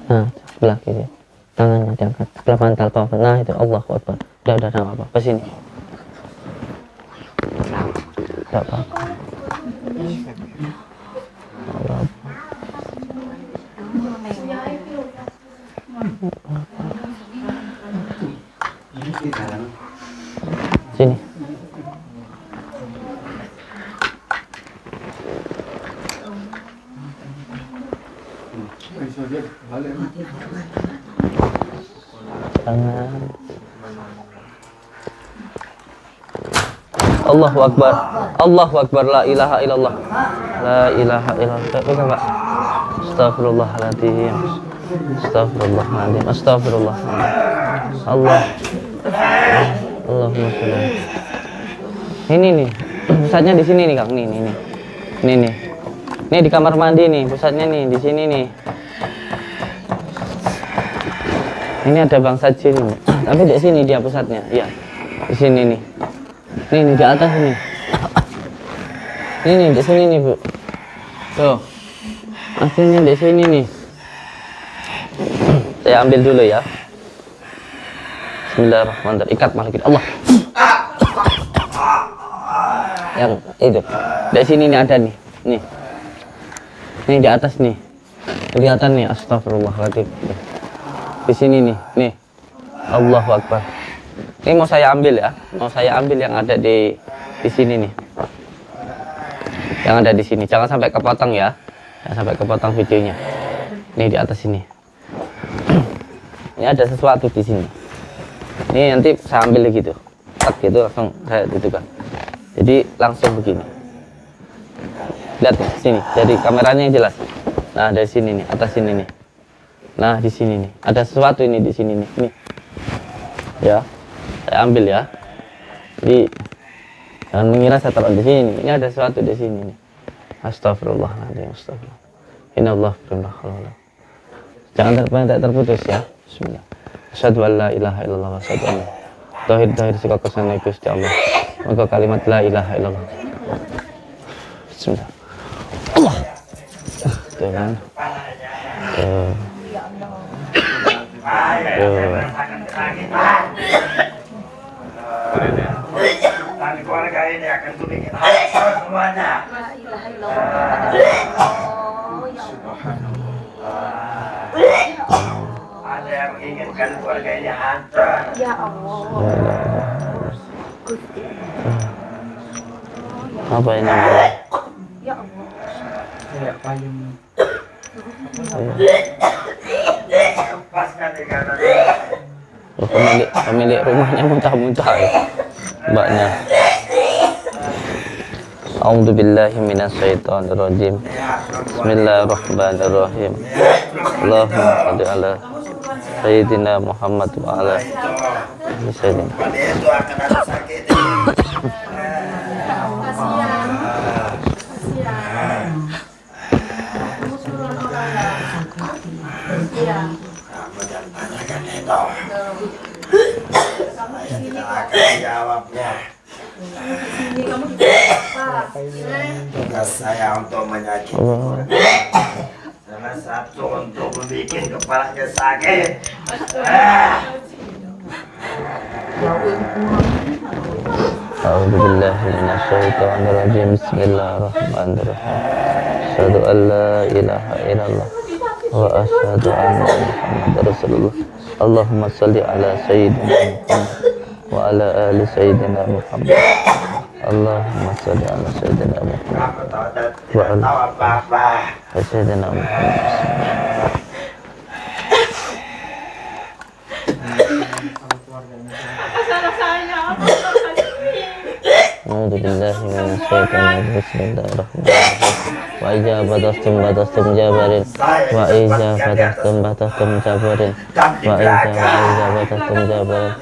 Nah, sebelah kiri. Tangannya diangkat. Sebelah pantal bawah. Nah, itu Allahu Akbar. Udah, enggak apa-apa. Ke sini. Enggak apa-apa. Allah. Sini. Tangan. Allahu Akbar. Allahu Akbar. La ilaha illallah. La ilaha illallah. Pegang, Pak. Astagfirullahaladzim. Astagfirullahaladzim. Astagfirullahaladzim. Allah. Allahumma sholli. Ini nih. Pusatnya di sini nih, Kang. Nih. Nih di kamar mandi nih, pusatnya nih, di sini nih. Ini ada Bang Sajin nih. Tapi di sini dia pusatnya, iya. Di sini nih. Nih di atas nih. Ini nih di sini nih, Bu. Tuh. Akhirnya di sini nih. Saya ambil dulu ya. Bismillahirrahmanirrahim. Ikat malah kita. Allah. Yang itu. Di sini nih ada nih. Nih. Nih di atas nih. Kelihatan nih, astagfirullahaladzim. Di sini nih. Nih. Allahu Akbar. Ini mau saya ambil ya. Mau saya ambil yang ada di sini nih. Yang ada di sini. Jangan sampai kepotong ya. Jangan sampai kepotong videonya. Nih di atas sini. Ini ada sesuatu di sini. Ini nanti saya ambil gitu. Tak gitu langsung saya tutup. Jadi langsung begini. Lihat nih, sini. Jadi kameranya yang jelas. Nah, dari sini nih, atas sini nih. Nah, di sini nih. Ada sesuatu ini di sini nih. Nih. Ya. Saya ambil ya. Jadi jangan mengira saya taruh di sini. Ini ada sesuatu di sini nih. Astagfirullahaladzim. Astagfirullah. Innallaha firman. Jangan terputus ya. Bismillah. Asyhadu an la ilaha illallah wa asyhadu anna Tauhid sika kesana Gusti Allah. Maka kalimat la ilaha illallah. Bismillah. Allah. Tuh kan. Dan keluarga ini akan kubikin hancur semuanya. Ada yang menginginkan keluarga ini hancur. Ya Allah. Apa ini namanya? Ya Allah. Lepaskan di kanan. Oh, pemilik rumahnya muntah-muntah ya. Mbaknya. A'udzubillahi minasyaitonirrajim. Bismillahirrahmanirrahim. Allahumma shalli ala sayyidina Muhammad wa ala sayyidina. Itu akan ada sakit. Kita akan jawabnya. Tugas saya untuk menyakiti salah satu untuk membuat kepalanya sakit. A'udzubillahi minasyaitonirrajim. Bismillahirrahmanirrahim. Asyhadu an la ilaha illallah wa asyhadu anna Muhammadar Rasulullah. Allahumma shalli ala sayyidina Muhammad wa ala ali sayyidina Muhammad. Allahumma shalli ala sayyidina Muhammad wa ala sayyidina Muhammad. A'udzubillahi minasyaitonir rajim. Bismillahirrahmanirrahim. Wa idza badastum jabarin wa idza badastum jabarin wa idza badastum jabarin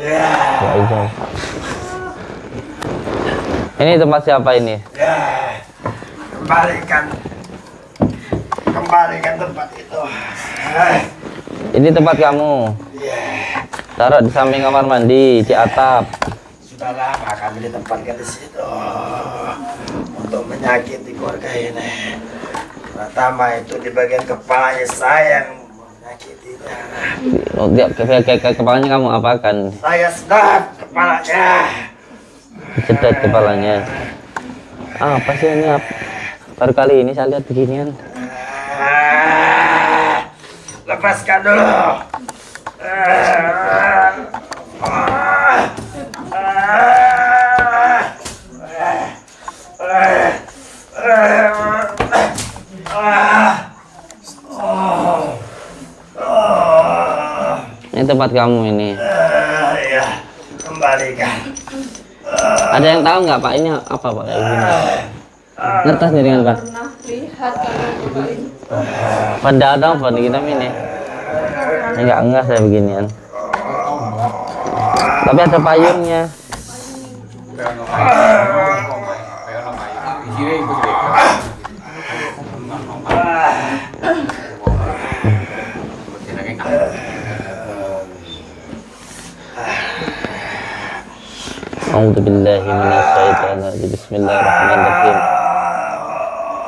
wa idza. Ini tempat siapa ini? Kembalikan tempat itu. Ini tempat kamu. Taruh di samping kamar mandi, di atap. Sudah lama kami ditempatkan di situ untuk menyakiti keluarga ini. Pertama itu di bagian kepalanya saya yang menyakitinya. Oh, kepalanya kamu apakan? Saya sedap kepalanya. Sedot kepalanya. Apa sih ini? Baru kali ini saya lihat beginian. Lepaskan dulu. Ini tempat kamu ini. Ya, kembalikan. Ada yang tahu nggak Pak ini apa Pak kayak gini? Ngetas nih dengan Pak. Pada ada apa nih kita ini? Enggak saya beginian. Tapi ada payungnya. A'udzubillahi minasyaitonirrajim. Bismillahirrahmanirrahim.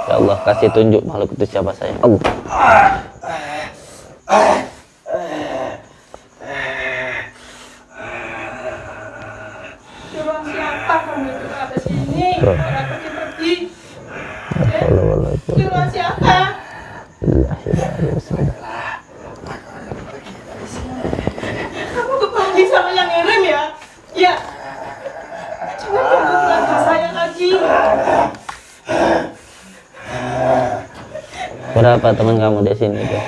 Ya Allah, kasih tunjuk makhluk itu siapa saya. Allah. Coba siapa kamu itu ada sini? Orang pergi-pergi. Coba siapa? Kamu kepagi sama yang ngirim ya? Ya. Jangan ganggu keluarga saya lagi. Berapa teman kamu di sini tuh?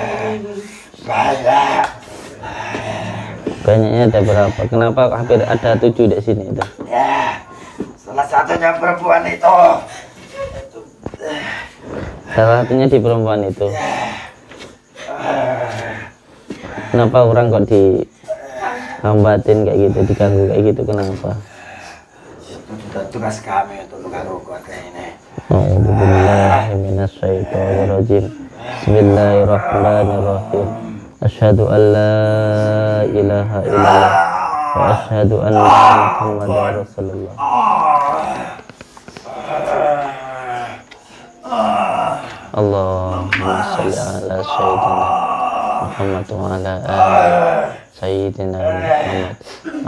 Banyaknya ada berapa? Kenapa hampir ada 7 di sini tuh? Ya, salah satunya perempuan itu. Salah satunya di perempuan itu. Kenapa orang kok dihambatin kayak gitu, diganggu kayak gitu, kenapa? Itu tugas kami untuk mengganggu keluarga ini. A'udzubillahi minasyaitonirrajim. Bismillahirrahmanirrahim. Asyhadu an la ilaha illallah wa asyhadu anna Muhammadar Rasulullah. Allahumma shalli ala sayyidina Muhammad wa ala ali sayyidina Muhammad.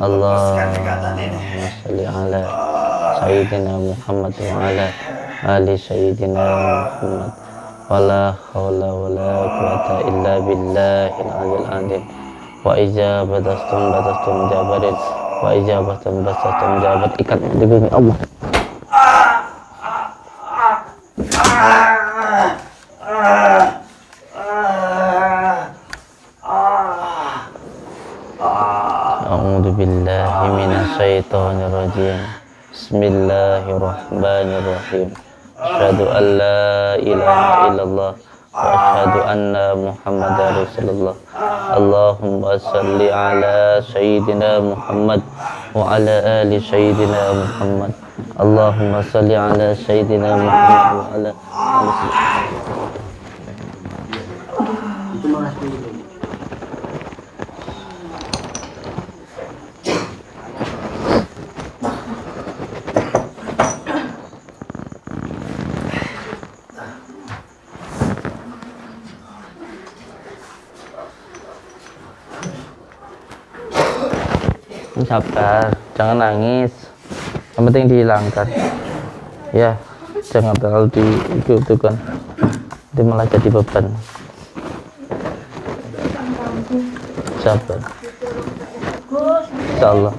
Allahumma shalli ala sayyidina Muhammad wa ala ali sayyidina Muhammad. Wala hawla wala quwata illa billahil aliyil azim. Wa ijabatan jabarin wa ijabatan jabat ikat di bumi Allah. A'udzu billahi minasyaitonir rajim. Bismillahirrahmanirrahim. Asyhadu an la ilaha illallah wa asyhadu anna Muhammadar Rasulullah. Allahumma shalli ala sayyidina Muhammad wa ala ali sayyidina Muhammad. Allahumma shalli ala sayyidina Muhammad wa ala ali sabar, jangan nangis, yang penting dihilangkan ya, jangan terlalu diikutukan, itu malah jadi beban. Sabar, insyaallah.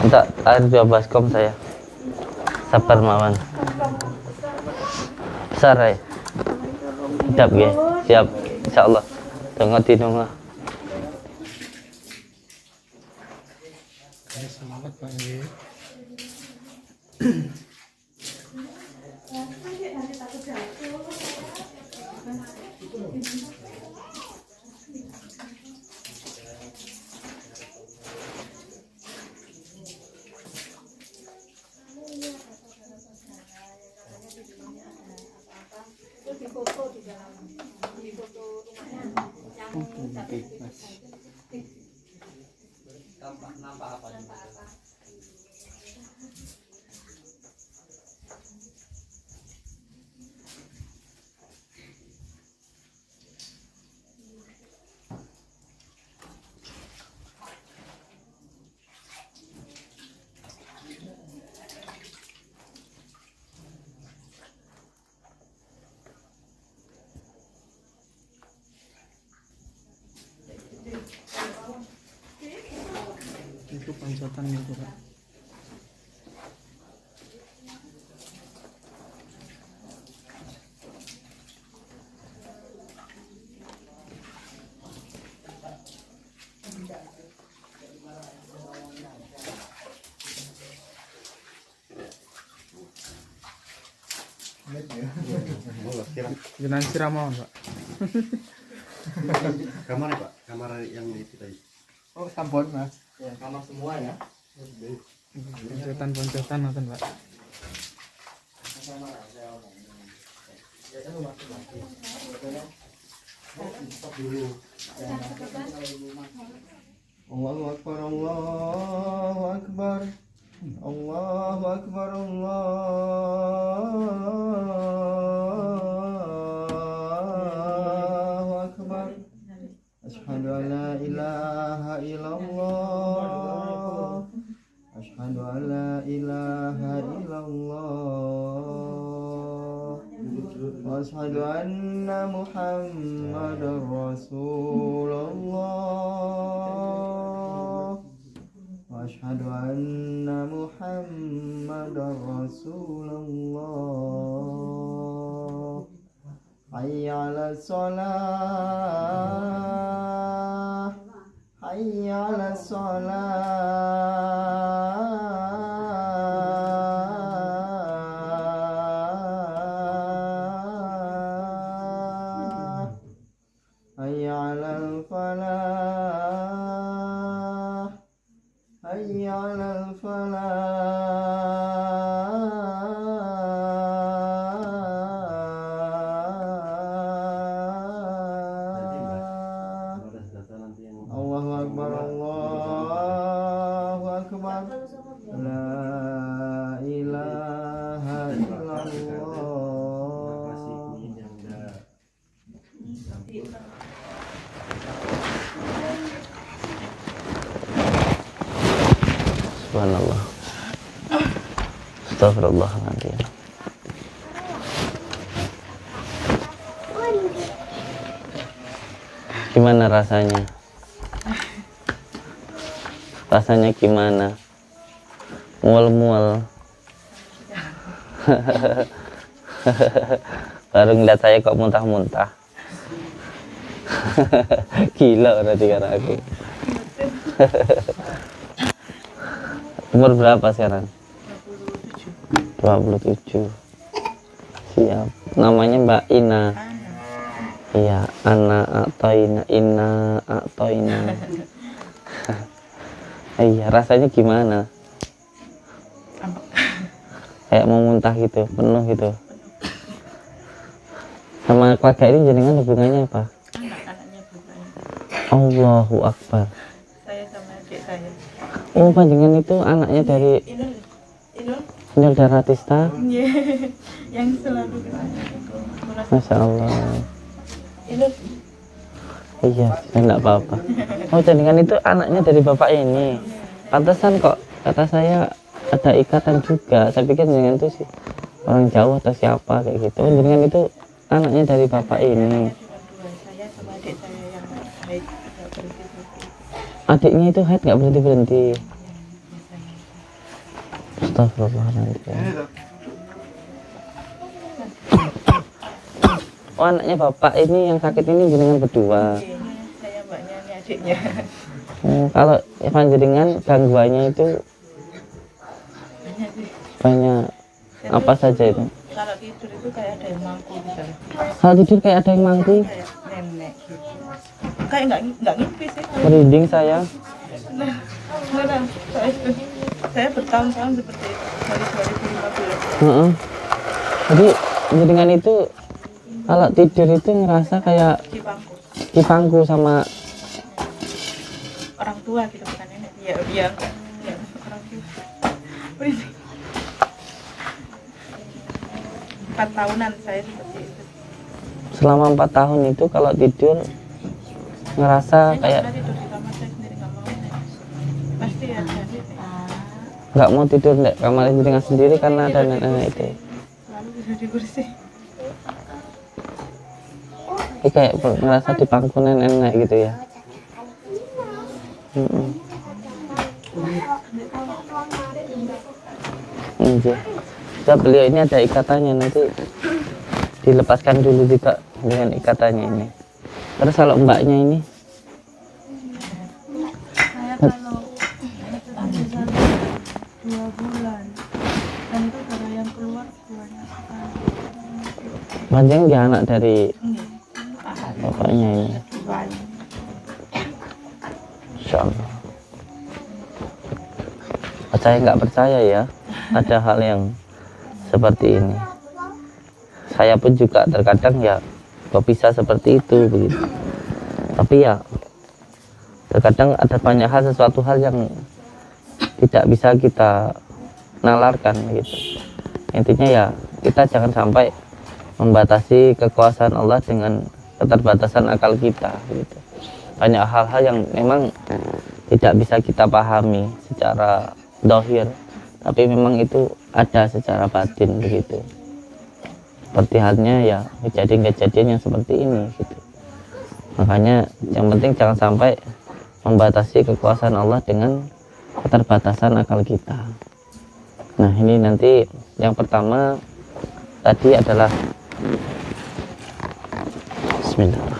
Minta air 2 baskom saya. Sabar mawon. Sarai sedap ya, siap insyaallah. Tengok tinunglah. Selamat pagi. Itu pancatan itu Pak. Jangan siraman Pak. Kamar ya Pak, kamar yang itu tadi. Oh sampun Mas. Ya, kamar semua ya. Poncetan nonton Pak. Allahu Akbar, Allahu Akbar. Allahu Akbar, Allahu Akbar. Asyhadu an la ilaha illallah. Asyhadu an la ilaha illallah. Wa asyhadu anna Muhammadar Rasulullah. Wa asyhadu anna Muhammadar Rasulullah. Hayya 'alas shalah. Hayya 'alas shalah. Hayya 'alal falah. Hayya 'alal falah. Allahu Akbar, Allahu Akbar. La ilaha illallah. Subhanallah. Astagfirullahaladzim. Gimana rasanya? Rasanya gimana? Mual-mual. Baru ngeliat saya kok muntah-muntah. Gila berarti karena aku. Umur berapa sekarang? 27. Siap. Namanya Mbak Ina. Iya, Ana Atoina, Ina Atoina. Iya, rasanya gimana? Kayak mau muntah gitu, penuh gitu. Sama keluarga ini jenengan hubungannya apa? Anak-anaknya bukan. Allahu Akbar. Saya sama adik saya. Oh, panjenengan itu anaknya dari Inul Daratista. Yang selalu kesana itu. Masya Allah. Iya, enggak apa-apa. Oh, jenengan itu anaknya dari bapak ini. Pantesan kok kata saya ada ikatan juga. Saya pikir jenengan itu sih orang Jawa atau siapa kayak gitu. Oh, jenengan itu anaknya dari bapak ini. Saya sama adik saya yang haid nggak berhenti. Adiknya itu haid nggak berhenti. Astagfirullahaladzim. Oh, anaknya bapak ini yang sakit ini jenengan berdua. Saya mbaknya, ini adiknya. Kalau panjenengan gangguannya itu banyak apa saja itu? Kalau tidur itu kayak ada yang mangku gitu. Kalau tidur kayak ada yang mangku, Kayak nenek gitu. Kayak nggak ngimpi sih. merinding saya. Nah, saya bertahun-tahun seperti itu dari 2015. Heeh. Jadi jenengan itu kalau tidur itu ngerasa kayak Di bangku di pangku sama orang tua gitu, bukan nenek. Iya, iya, ya, orang tua. Berisik. 4 tahunan saya seperti itu. selama 4 tahun itu kalau tidur ngerasa Saya nggak kayak pernah tidur di kamar saya sendiri, nggak mau. Pasti ada nggak mau tidur di kamar jenengan sendiri karena ada nenek-nenek itu. selalu tidur di kursi. Ini kayak ngerasa di pangku nenek-nenek gitu ya. Iya. Coba beliau ini ada ikatannya, nanti dilepaskan dulu juga dengan ikatannya ini. Terus kalau mbaknya ini Saya kalau habis 2 bulan dan itu darah yang keluar buahnya sekali. panjang dia anak dari bapaknya ini. Insya Allah. Percaya nggak percaya ya, ada hal yang seperti ini. Saya pun juga terkadang ya kok bisa seperti itu begitu. Tapi ya terkadang ada banyak hal, sesuatu hal yang tidak bisa kita nalarkan gitu. Intinya ya kita jangan sampai membatasi kekuasaan Allah dengan keterbatasan akal kita gitu. Banyak hal-hal yang memang tidak bisa kita pahami secara dohir, tapi memang itu ada secara batin begitu. Seperti halnya ya kejadian-kejadian yang seperti ini gitu. Makanya yang penting jangan sampai membatasi kekuasaan Allah dengan keterbatasan akal kita. Nah ini nanti yang pertama tadi adalah Bismillah.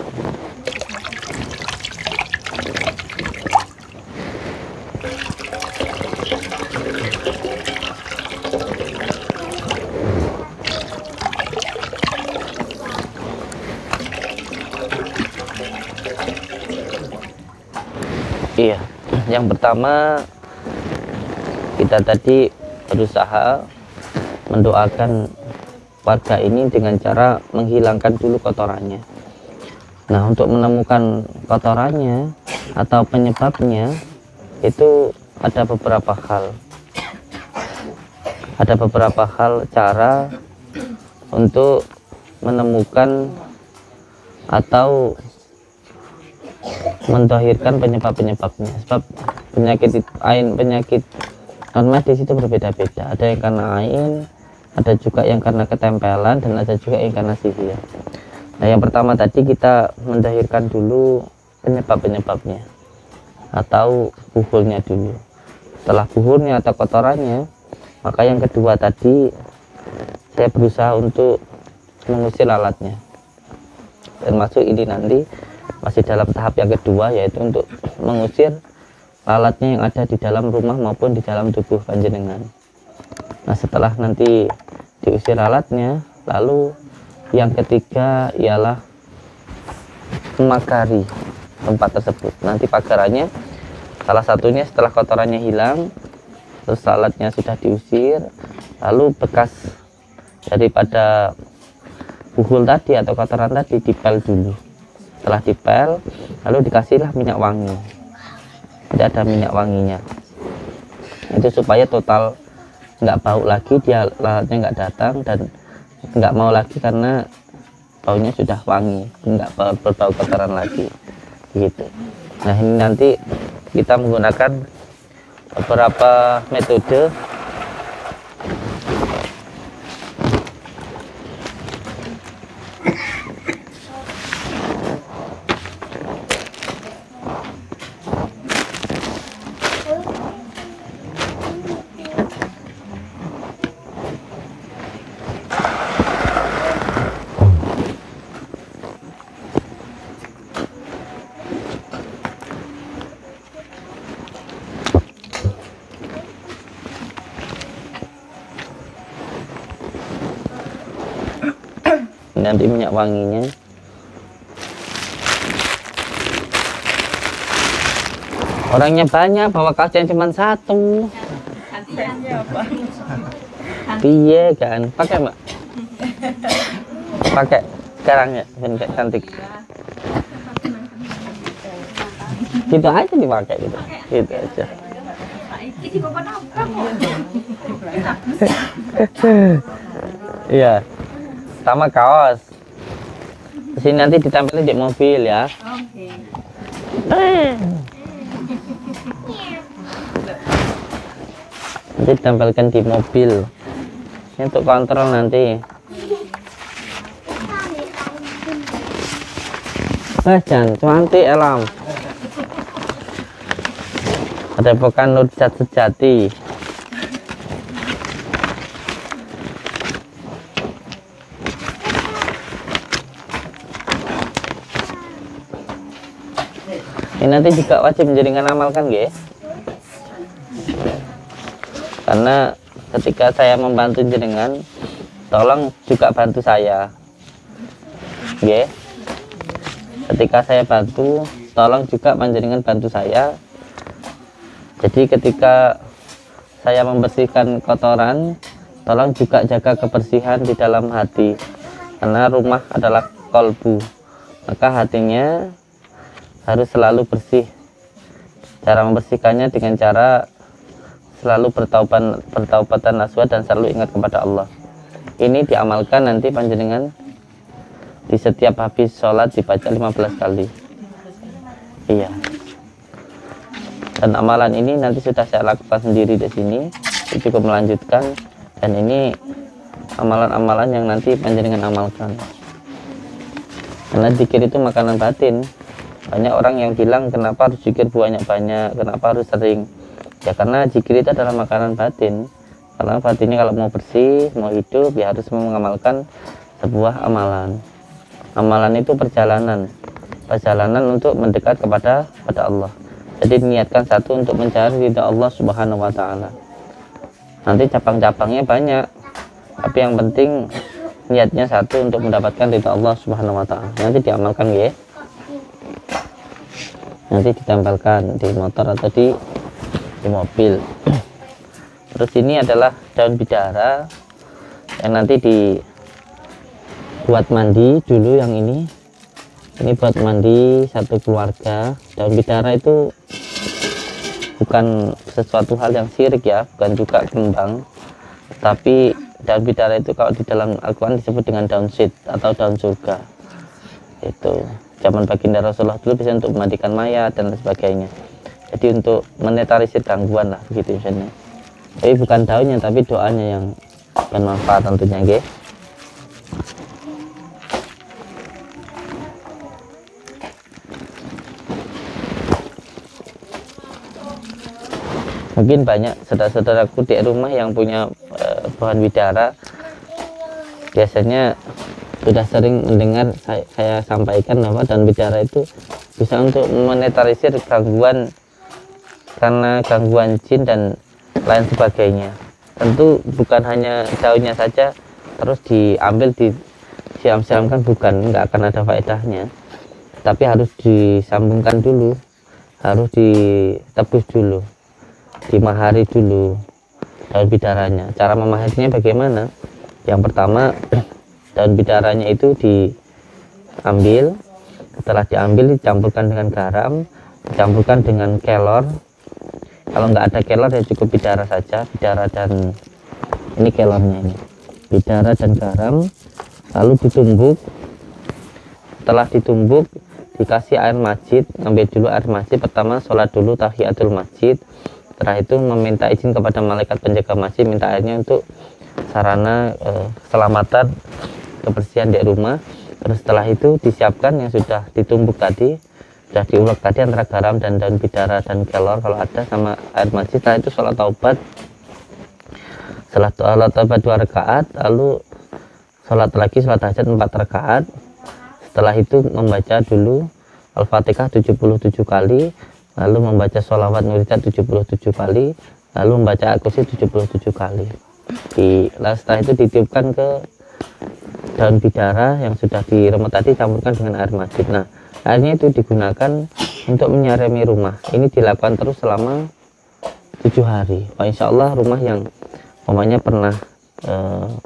Iya, yang pertama kita tadi berusaha mendoakan warga ini dengan cara menghilangkan dulu kotorannya. Nah, untuk menemukan kotorannya atau penyebabnya itu ada beberapa hal. Ada beberapa hal cara untuk menemukan atau mendohirkan penyebab-penyebabnya. Sebab penyakit non-medis itu berbeda-beda. Ada yang karena ain, ada juga yang karena ketempelan, dan ada juga yang karena sihir. Nah yang pertama tadi kita mendohirkan dulu penyebab-penyebabnya atau buhulnya dulu. Setelah buhulnya atau kotorannya, maka yang kedua tadi saya berusaha untuk mengusir lalatnya. Termasuk ini nanti masih dalam tahap yang kedua, yaitu untuk mengusir lalatnya yang ada di dalam rumah maupun di dalam tubuh panjenengan. Nah setelah nanti diusir lalatnya, lalu yang ketiga ialah memagari tempat tersebut. Nanti pagarannya salah satunya setelah kotorannya hilang, terus lalatnya sudah diusir, lalu bekas daripada buhul tadi atau kotoran tadi dipel dulu. Setelah dipel, lalu dikasihlah minyak wangi. Tidak ada minyak wanginya. Itu supaya total nggak bau lagi, dia lalatnya nggak datang dan nggak mau lagi karena baunya sudah wangi, nggak berbau kotoran lagi. Gitu. Nah ini nanti kita menggunakan beberapa metode. Nanti minyak wanginya orangnya banyak, bawa kasihan cuma satu. Piye kan pakai mbak, pakai sekarang ya biar kayak cantik gitu aja dipakai gitu, gitu aja. Iya, sama kaos. Sini nanti ditempelin di mobil ya. Nanti ditempelkan di mobil. Ini untuk kontrol nanti. Jangan cantik alam. Ada bukan Nurjat sejati. Ini nanti juga wajib menjadikan amal kan, Nggih? Karena ketika saya membantu jenengan, tolong juga bantu saya. Nggih. Ketika saya bantu, tolong juga panjenengan bantu saya. Jadi ketika saya membersihkan kotoran, tolong juga jaga kebersihan di dalam hati. Karena rumah adalah kolbu, maka hatinya harus selalu bersih. Cara membersihkannya dengan cara selalu bertaubatan nasuha dan selalu ingat kepada Allah. Ini diamalkan nanti panjenengan di setiap habis sholat dibaca 15 kali. Iya. Dan amalan ini nanti sudah saya lakukan sendiri di sini, cukup melanjutkan, dan ini amalan-amalan yang nanti panjenengan amalkan. Karena zikir itu makanan batin. Banyak orang yang bilang kenapa harus zikir banyak-banyak, kenapa harus sering. Ya karena zikir itu adalah makanan batin. Karena batinnya kalau mau bersih, mau hidup, ya harus mengamalkan sebuah amalan. Amalan itu perjalanan untuk mendekat kepada Allah. Jadi niatkan satu untuk mencari ridha Allah Subhanahu wa Ta'ala. Nanti cabang-cabangnya banyak, tapi yang penting niatnya satu untuk mendapatkan ridha Allah Subhanahu wa Ta'ala. Nanti diamalkan ya. Nanti ditempelkan di motor atau di mobil. Terus ini adalah daun bidara yang nanti dibuat mandi dulu. Yang ini buat mandi satu keluarga. Daun bidara itu bukan sesuatu hal yang syirik ya, bukan juga kembang, tapi daun bidara itu kalau di dalam Al-Quran disebut dengan daun syid atau daun surga. Itu zaman baginda Rasulullah dulu bisa untuk memandikan mayat dan sebagainya. Jadi untuk menetralisir gangguan lah begitu misalnya. Tapi bukan daunnya, tapi doanya yang bermanfaat tentunya, nggih. Mungkin banyak saudara-saudaraku di rumah yang punya pohon bidara, biasanya sudah sering mendengar saya sampaikan bahwa daun bidara itu bisa untuk menetralisir gangguan, karena gangguan jin dan lain sebagainya. Tentu bukan hanya daunnya saja terus diambil disiram-siramkan, bukan, nggak akan ada faedahnya, tapi harus disambungkan dulu, harus ditebus dulu, dimahari dulu daun bidaranya. Cara memaharinya bagaimana? Yang pertama, daun bidaranya itu diambil, setelah diambil dicampurkan dengan garam, dicampurkan dengan kelor. Kalau nggak ada kelor ya cukup bidara saja, bidara dan ini kelornya ini, bidara dan garam, lalu ditumbuk. Setelah ditumbuk dikasih air masjid, ambil dulu air masjid, pertama sholat dulu tahiyatul masjid. Setelah itu meminta izin kepada malaikat penjaga masjid, minta airnya untuk sarana keselamatan, kebersihan di rumah. Terus setelah itu disiapkan yang sudah ditumbuk tadi, sudah diulek tadi antara garam dan daun bidara dan kelor kalau ada, sama air masjid. Setelah itu sholat taubat. Setelah sholat taubat 2 rakaat, lalu sholat lagi sholat hajat 4 rakaat. Setelah itu membaca dulu Al-Fatihah 77 kali, lalu membaca sholawat nuridat 77 kali, lalu membaca Al-Kursi 77 kali. Setelah itu ditiupkan ke daun bidara yang sudah diremut tadi, campurkan dengan air masjid. Nah, airnya itu digunakan untuk menyirami rumah. Ini dilakukan terus selama 7 hari. Wah, insya Allah rumah yang umpamanya pernah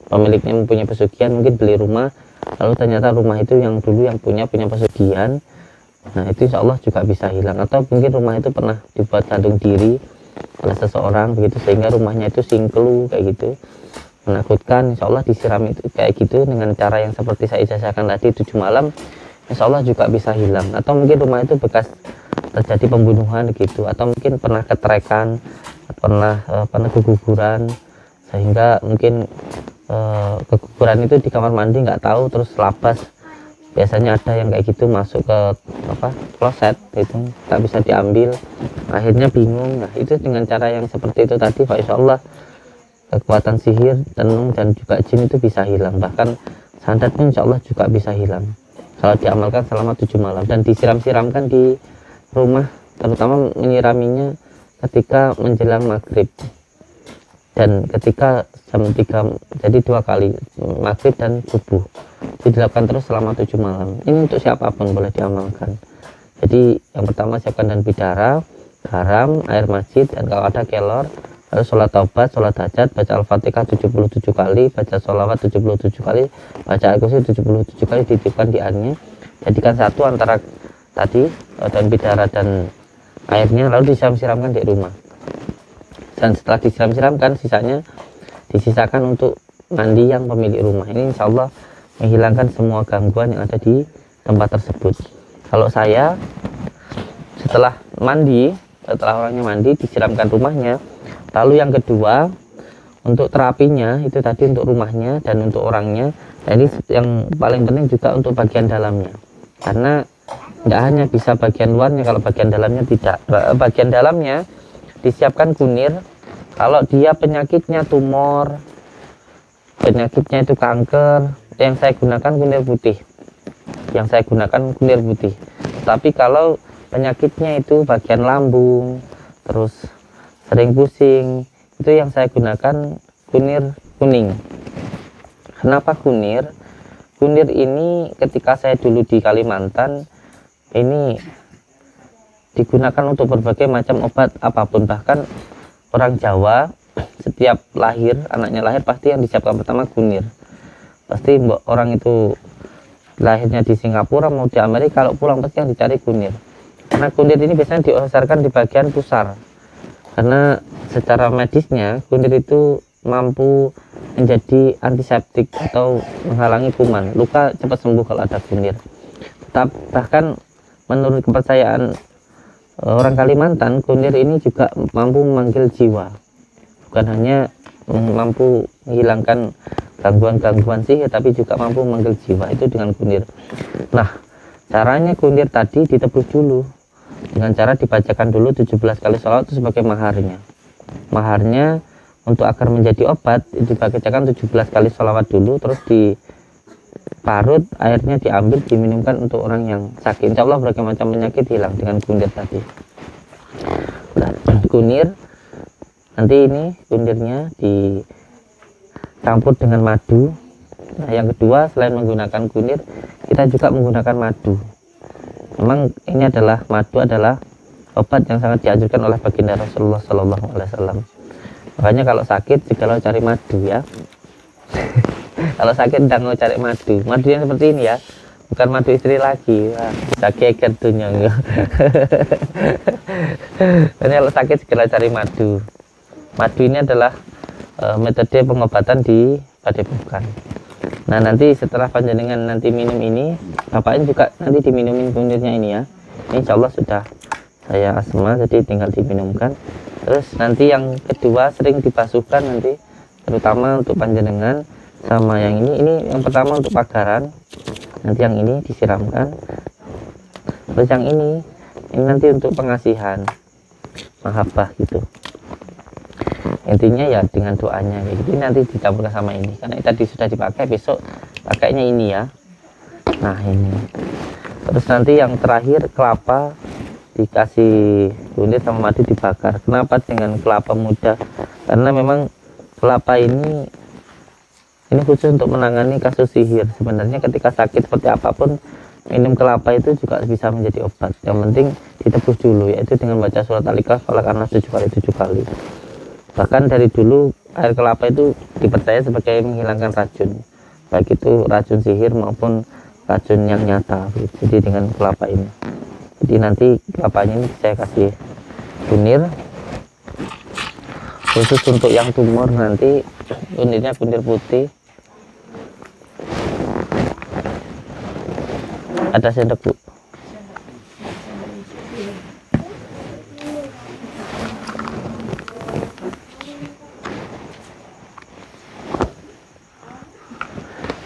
pemiliknya mempunyai pesugihan, mungkin beli rumah, lalu ternyata rumah itu yang dulu yang punya pesugihan, nah itu insya Allah juga bisa hilang. Atau mungkin rumah itu pernah dibuat gantung diri oleh seseorang begitu, sehingga rumahnya itu singkelu kayak gitu, menakutkan. Insya Allah disiram itu kayak gitu dengan cara yang seperti saya ijazahkan tadi 7 malam, insya Allah juga bisa hilang. Atau mungkin rumah itu bekas terjadi pembunuhan gitu, atau mungkin pernah ketrekan, pernah keguguran, sehingga mungkin keguguran itu di kamar mandi nggak tahu, terus labas. Biasanya ada yang kayak gitu masuk ke kloset itu nggak bisa diambil, akhirnya bingung. Nah itu dengan cara yang seperti itu tadi, Pak, insya Allah kekuatan sihir, tenung dan juga jin itu bisa hilang. Bahkan santet pun insya Allah juga bisa hilang kalau diamalkan selama 7 malam dan disiram-siramkan di rumah, terutama menyiraminya ketika menjelang maghrib dan ketika jam 3, jadi 2 kali, maghrib dan subuh. Itu dilakukan terus selama 7 malam. Ini untuk siapapun boleh diamalkan. Jadi yang pertama siapkan daun bidara, garam, air masjid, dan kalau ada kelor, lalu sholat taubat, sholat hajat, baca Al-Fatihah 77 kali, baca sholawat 77 kali, baca Al-Kursi 77 kali, dititipkan di airnya. Jadikan satu antara tadi daun bidara dan airnya, lalu disiram-siramkan di rumah. Dan setelah disiram-siramkan, sisanya disisakan untuk mandi yang pemilik rumah. Ini insya Allah menghilangkan semua gangguan yang ada di tempat tersebut. Kalau saya setelah orangnya mandi, disiramkan rumahnya. Lalu yang kedua, untuk terapinya itu tadi untuk rumahnya dan untuk orangnya. Jadi yang paling penting juga untuk bagian dalamnya, karena nggak hanya bisa bagian luarnya, kalau bagian dalamnya tidak. Bagian dalamnya disiapkan kunir. Kalau dia penyakitnya tumor, penyakitnya itu kanker, yang saya gunakan kunir putih. Tapi kalau penyakitnya itu bagian lambung, terus sering pusing, itu yang saya gunakan kunir kuning. Kenapa kunir? Kunir ini ketika saya dulu di Kalimantan, ini digunakan untuk berbagai macam obat apapun. Bahkan orang Jawa setiap anaknya lahir pasti yang disiapkan pertama kunir. Pasti orang itu lahirnya di Singapura mau di Amerika, kalau pulang pasti yang dicari kunir. Karena kunir ini biasanya diosarkan di bagian pusar, karena secara medisnya kunir itu mampu menjadi antiseptik atau menghalangi kuman. Luka cepat sembuh kalau ada kunir. Bahkan menurut kepercayaan orang Kalimantan, kunir ini juga mampu memanggil jiwa, bukan hanya mampu menghilangkan gangguan-gangguan sihir, tapi juga mampu memanggil jiwa, itu dengan kunir. Nah, caranya kunir tadi ditebus dulu dengan cara dibacakan dulu 17 kali sholawat itu sebagai maharnya. Maharnya untuk agar menjadi obat dibacakan 17 kali sholawat dulu, terus diparut, airnya diambil, diminumkan untuk orang yang sakit. Insya Allah berbagai macam penyakit hilang dengan kunir tadi. Nah, kunir nanti ini kunirnya dicampur dengan madu. Nah, yang kedua, selain menggunakan kunir, kita juga menggunakan madu. Memang ini madu adalah obat yang sangat dianjurkan oleh baginda Rasulullah SAW. Makanya kalau sakit segala cari madu ya. Kalau sakit jangan mau cari madu. Madu yang seperti ini ya, bukan madu istri lagi. Wah, sakit dunia. Dan kalau sakit segala cari madu. Madu ini adalah metode pengobatan di Padepokan. Nah, nanti setelah panjenengan nanti minum ini, bapaknya juga nanti diminumin kunirnya ini ya. Ini insya Allah sudah saya asma, jadi tinggal diminumkan. Terus nanti yang kedua sering dibasuhkan nanti, terutama untuk panjenengan sama yang ini yang pertama untuk pagaran, nanti yang ini disiramkan. Terus yang ini nanti untuk pengasihan, mahabbah gitu. Intinya ya dengan doanya gitu. Ini nanti dicampurkan sama ini, karena tadi sudah dipakai, besok pakainya ini ya. Nah ini. Terus nanti yang terakhir kelapa dikasih kunir sama madu dibakar. Kenapa dengan kelapa muda? Karena memang kelapa ini khusus untuk menangani kasus sihir. Sebenarnya ketika sakit seperti apapun, minum kelapa itu juga bisa menjadi obat. Yang penting ditebus dulu, yaitu dengan baca surat Al-Ikhlas, Falaq, An-Nas 7 kali. Bahkan dari dulu air kelapa itu dipercaya sebagai menghilangkan racun, baik itu racun sihir maupun racun yang nyata. Jadi dengan kelapa ini, jadi nanti kelapanya ini saya kasih kunir khusus untuk yang tumor. Nanti kunirnya kunir putih. Ada sendok Bu.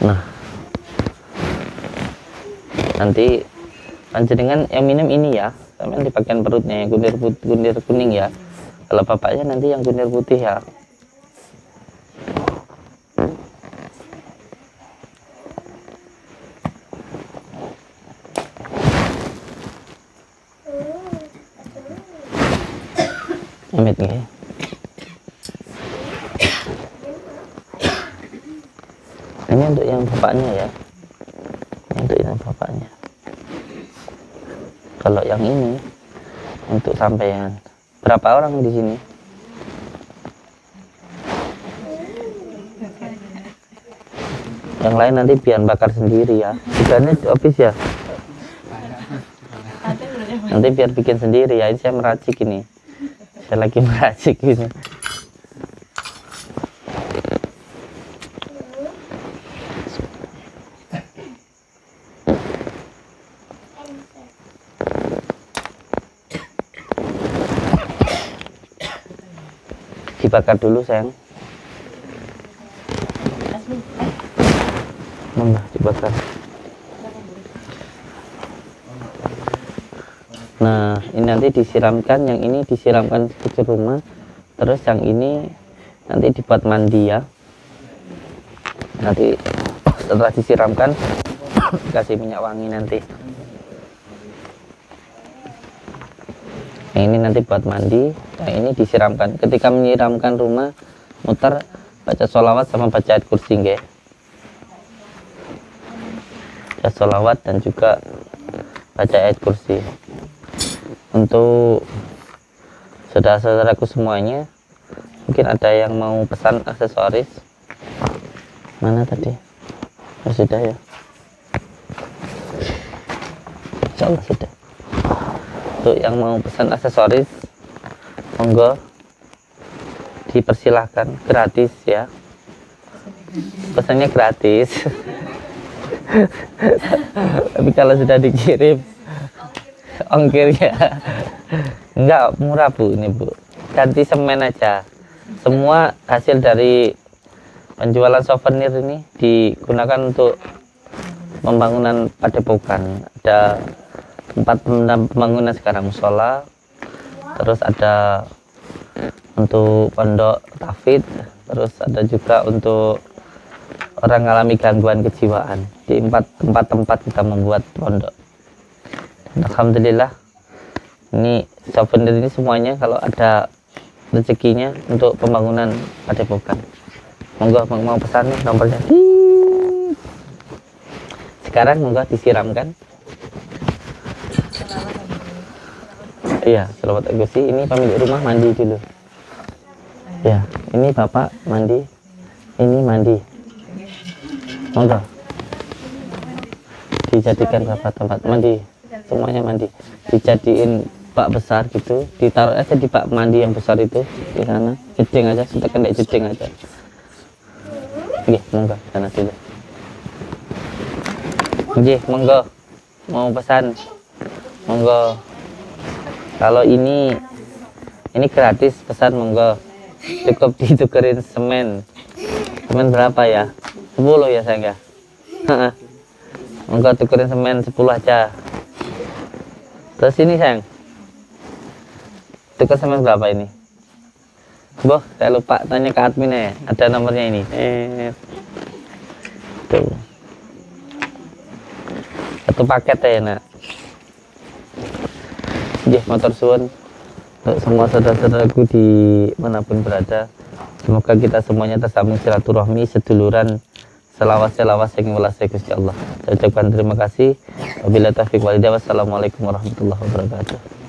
Nah, nanti panjenengan yang minum ini ya, sampai di bagian perutnya yang kunir kuning ya. Kalau bapaknya nanti yang kunir putih ya. Amit nih. Ini untuk yang bapaknya ya. Ini untuk yang bapaknya. Kalau yang ini untuk sampean. Berapa orang di sini? Yang lain nanti biar bakar sendiri ya. Ikannya habis ya. Nanti biar bikin sendiri ya. Ini saya meracik ini. Saya lagi meracik ini. dibakar dulu sayang. Monggo dibakar. Nah, ini nanti disiramkan, yang ini disiramkan ke rumah, terus yang ini nanti dibuat mandi ya. Nanti setelah disiramkan kasih minyak wangi nanti. Yang ini nanti buat mandi, yang ini disiramkan. Ketika menyiramkan rumah, muter baca sholawat sama baca ayat kursi nggih. Baca sholawat dan juga baca ayat kursi. Untuk saudara-saudaraku semuanya, mungkin ada yang mau pesan aksesoris. Mana tadi? Oh, sudah ya. Insya Allah sudah. Untuk yang mau pesan aksesoris, monggo dipersilahkan, gratis ya. Pesannya gratis. Tapi kalau sudah dikirim ongkir ya enggak murah Bu, ini Bu, ganti semen aja. Semua hasil dari penjualan souvenir ini digunakan untuk pembangunan padepokan. Ada 4 pembangunan sekarang, musola, terus ada untuk pondok tahfidz, terus ada juga untuk orang mengalami gangguan kejiwaan. Di 4 tempat kita membuat pondok. Dan alhamdulillah ini souvenir ini semuanya kalau ada rezekinya untuk pembangunan padepokan. Monggo mau pesan nih nomornya. Sekarang monggo disiramkan. Iya, selamat Agusti. Ini pemilik rumah mandi dulu. Ya, ini Bapak mandi. Ini mandi. Monggo. Dijadikan Bapak tempat mandi. Semuanya mandi. Dijadiin bak besar gitu. Ditaruh aja di bak mandi yang besar itu di sana. Jeding aja, sudah kena jeding aja. Oke, monggo sana dulu. Oke, monggo. Mau pesan. Monggo. Kalau ini gratis, pesan monggo. Cukup ditukerin semen. Semen berapa ya? 10 ya sayang ya. Monggo tukerin semen 10 aja. Terus ini sayang. Tuker semen berapa ini? Boh, saya lupa tanya ke admin ya. Ada nomornya ini. Tuh. Satu paket ya nak. Motor suwun untuk semua saudara-saudaraku di manapun berada, semoga kita semuanya tersambung silaturahmi, seduluran, selawas yang welas Gusti Allah. Saya ucapkan terima kasih. Wabillahi taufiq wal hidayah. Wassalamualaikum warahmatullahi wabarakatuh.